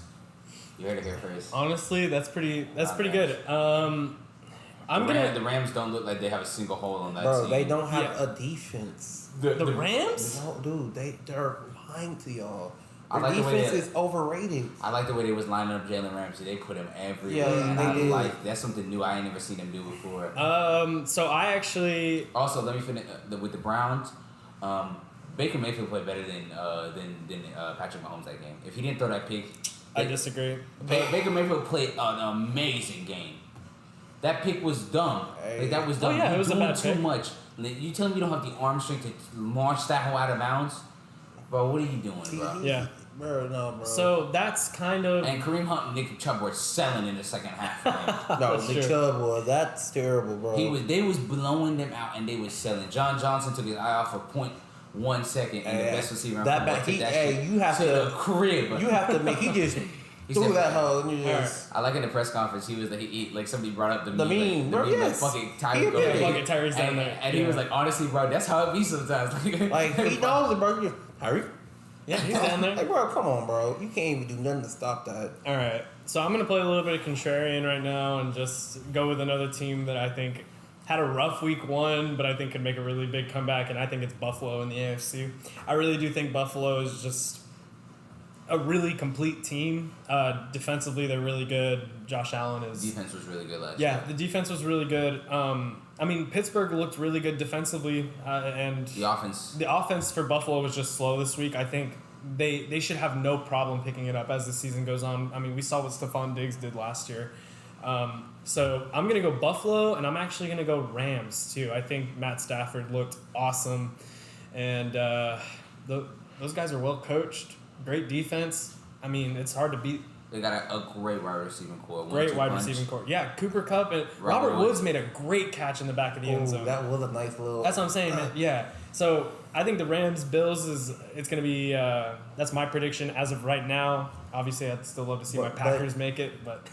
You heard it here first. Honestly, that's pretty good. The Rams don't look like they have a single hole on that Bro, team. they don't have Yeah. a defense. The Rams? No, dude, they're lying to y'all. I Their like the way defense they- is overrated. I like the way they was lining up Jalen Ramsey. They put him everywhere. Yeah, and they I did. like that's something new I ain't never seen them do before. So I actually Also, let me finish with the Browns. Baker Mayfield played better than Patrick Mahomes that game. If he didn't throw that pick, I disagree. Baker Mayfield played an amazing game. That pick was dumb. Like that was dumb. Oh, yeah, it was a doing bad too pick. much. Like, you telling me you don't have the arm strength to march that whole out of bounds, bro? What are you doing, bro? Yeah. Bro, no, bro. So that's kind of And Kareem Hunt and Nick Chubb were selling in the second half. Man. no, That's Nick true. Chubb was. That's terrible, bro. They was blowing them out and they was selling. John Johnson took his eye off for 0.1 second and the best receiver in that football back. took that Hey, shit you have to to. the crib. You have to make. He just He threw said- that hole and you just. I like in the press conference, he was like, like somebody brought up the The meme, meme, bro, like yes. fucking He Tyreek. a over big there. Fucking Tyreek's down And- there. And he Yeah. was like, honestly, bro, that's how it be sometimes. Like he knows it, bro. Tyreek. yeah, he's down there. Like, bro, come on, bro. You can't even do nothing to stop that. All right, so I'm gonna play a little bit of contrarian right now and just go with another team that I think had a rough week 1, but I think could make a really big comeback, and I think it's Buffalo in the AFC. I really do think Buffalo is just a really complete team. Defensively, they're really good. Josh Allen is. Defense was really good last Yeah, year. the defense was really good. I mean, Pittsburgh looked really good defensively, and The offense. the offense for Buffalo was just slow this week. I think they should have no problem picking it up as the season goes on. I mean, we saw what Stephon Diggs did last year. So I'm going to go Buffalo, and I'm actually going to go Rams, too. I think Matt Stafford looked awesome. And those guys are well coached. Great defense. I mean, it's hard to beat. They got a great wide receiving core. Receiving core. Yeah, Cooper Kupp and Robert Woods made a great catch in the back of the end zone. That was a nice little... That's what I'm saying, man. Yeah. So I think the Rams-Bills it's going to be... that's my prediction as of right now. Obviously, I'd still love to see my Packers make it, but...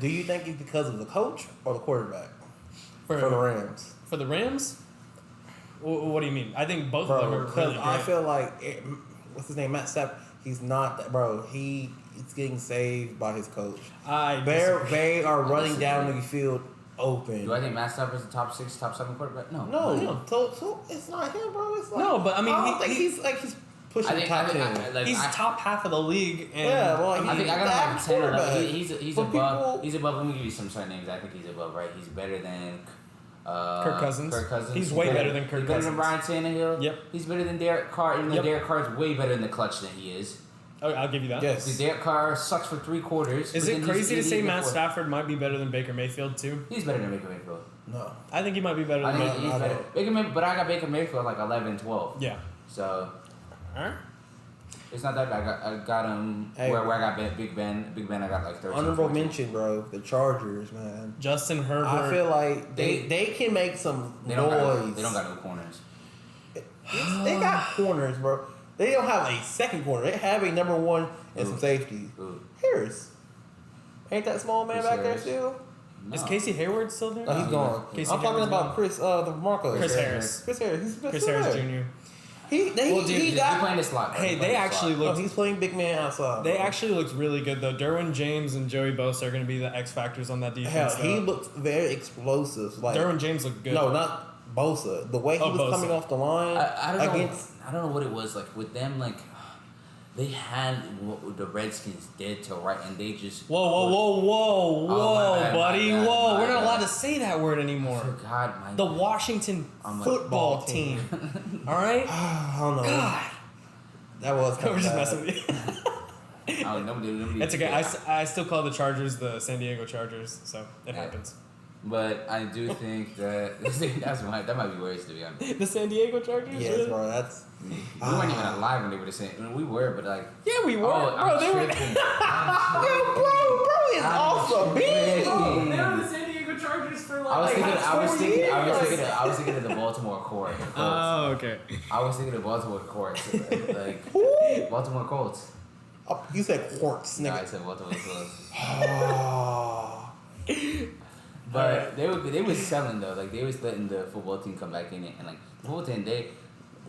Do you think it's because of the coach or the quarterback for the Rams? For the Rams? What do you mean? I think both of them are really good. I feel like... what's his name? Matt Stafford. He's not that... Bro, he's getting saved by his coach. They are running down the field open. Do I think Matt Stafford's the top 6, top 7 quarterback? No. So it's not him, bro. It's like, no, but I mean, I don't think he's pushing top 10. He's top half of the league. And yeah, well, I think I got him 10 or 11. He's above. People, he's above. Let me give you some certain names. I think he's above. Right? He's better than Kirk Cousins. He's way better than Kirk Cousins. He's better than Ryan Tannehill. Yep. He's better than Derek Carr. Even though Derek Carr's way better in the clutch than he is. Oh, I'll give you that. Yes. Derek Carr sucks for 3 quarters. Is it crazy to say Matt Stafford might be better than Baker Mayfield too? He's better than Baker Mayfield. No. I think he might be better than Mayfield. He's better. Baker Mayfield, but I got Baker Mayfield like 11, 12. Yeah. So. Alright. It's not that bad. I got him where I got Big Ben. Big Ben, I got like 13. Honorable mention, bro. The Chargers, man. Justin Herbert. I feel like they can make some noise. They don't got no corners. They got corners, bro. They don't have a second corner. They have a number 1 and some safety. Harris. Ain't that small man back there still? No. Is Casey Hayward still there? No, he's gone. I'm talking about Chris Harris. Chris Harris Jr. He's playing the slot. Hey, they actually look. He's playing big man outside. They actually looked really good though. Derwin James and Joey Bosa are going to be the X factors on that defense. Hell, he looks very explosive. Like Derwin James looked good. No, not Bosa. The way he was coming off the line I don't know what it was like with them. Like they had what the Redskins did to right, and they just whoa, buddy, whoa. We're not allowed to say that word anymore. I forgot the Washington football team. All right. I don't know. God, that was. We're just messing with you. Nobody. It's okay. I still call the Chargers the San Diego Chargers, so it happens. But I do think that that might be worse, to be honest. The San Diego Chargers? Yes, really? bro. That's... We weren't even alive when they were the same. I mean, we were, but like... Yeah, we were. Oh, they were... bro is awesome. They were the San Diego Chargers for like... I was thinking of the Baltimore Colts. Oh, okay. I was thinking of Baltimore Colts. Like, Baltimore Colts. Oh, you said quartz, nigga. No, I said Baltimore Colts. Oh. But they were selling though, like they was letting the football team come back in it, and like the whole thing,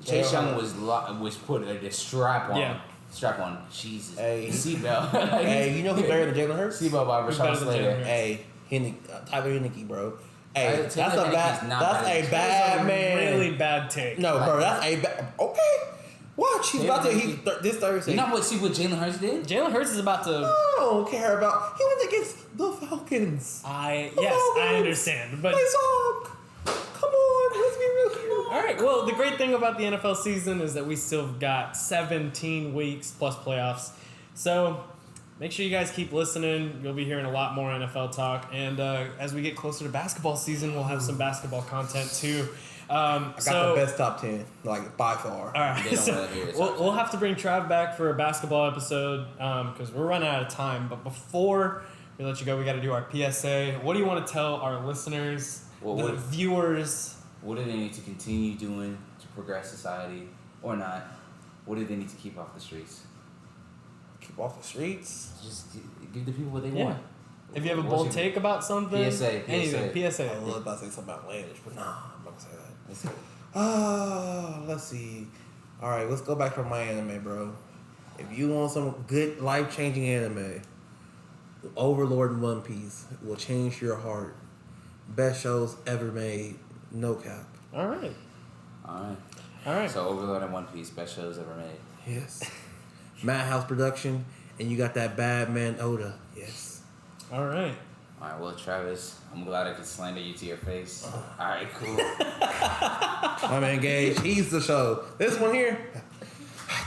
Chase Young was put a strap on. Yeah. Strap on. Jesus. Hey. Seatbelt. Hey, you know who's better than Jalen Hurts? Seatbelt by Rashawn Slater. Hey, Tyler Henneke, bro. Hey, that's a bad man. Really bad take. No, bro, that's a bad. Okay. Watch, he's about to. This Thursday. You know what? See what Jalen Hurts did? Jalen Hurts is about to. I don't care about. He went against the Falcons. I understand, but they suck. Come on, let's be real. All right. Well, the great thing about the NFL season is that we still got 17 weeks plus playoffs. So make sure you guys keep listening. You'll be hearing a lot more NFL talk, and as we get closer to basketball season, we'll have some basketball content too. I got the best top 10, like by far. All right, so we'll have to bring Trav back for a basketball episode because we're running out of time. But before we let you go, we got to do our PSA. What do you want to tell our listeners, viewers? What do they need to continue doing to progress society, or not? What do they need to keep off the streets? Keep off the streets? Just give the people what they want. If you have a bold take about something, PSA. Anything, PSA. I was about to say something about language, but nah, I'm not gonna say that. Let's see. All right, let's go back to my anime, bro. If you want some good life-changing anime, Overlord and One Piece will change your heart. Best shows ever made, no cap. All right. So Overlord and One Piece, best shows ever made. Yes. Madhouse production, and you got that bad man Oda. Yes. All right. All right, well, Travis, I'm glad I could slander you to your face. All right, cool. My man Gage, he's the show. This one here,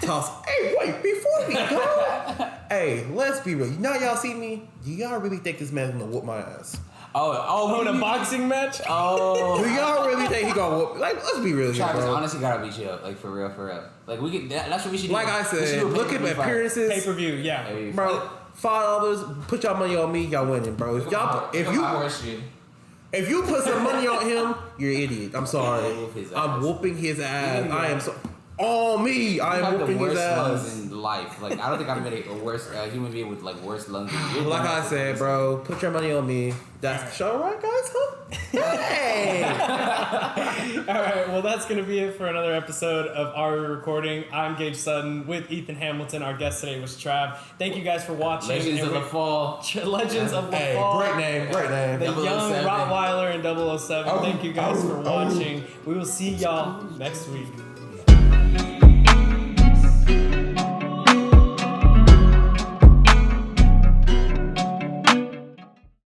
toss. Hey, wait, before we go, hey, let's be real. Now y'all see me. Do y'all really think this man's gonna whoop my ass? Oh, in a boxing match? Do y'all really think he gonna whoop? Like, let's be real, Travis, bro. honestly, gotta beat you up. Like, for real. Like, we could. That's what we should do. Like I said, look at appearances. Pay-per-view, yeah. Hey, Bro, $5. Put y'all money on me. Y'all winning, bro. If you put some money on him, you're an idiot. I'm sorry. I'm whooping his ass. I am so. On me, I am whooping his ass. Lungs in life. Like, I don't think I've met a worse human being with like worse lungs than you. Like I said, bro, put your money on me. That's the show, right, guys? Huh? Hey! All right, well, that's going to be it for another episode of Our Recording. I'm Gage Sutton with Ethan Hamilton. Our guest today was Trav. Thank you guys for watching. Legends of the Fall. Legends of the Hey, Fall. great name. The young 007. Rottweiler in 007. Thank you guys for watching. We will see y'all next week.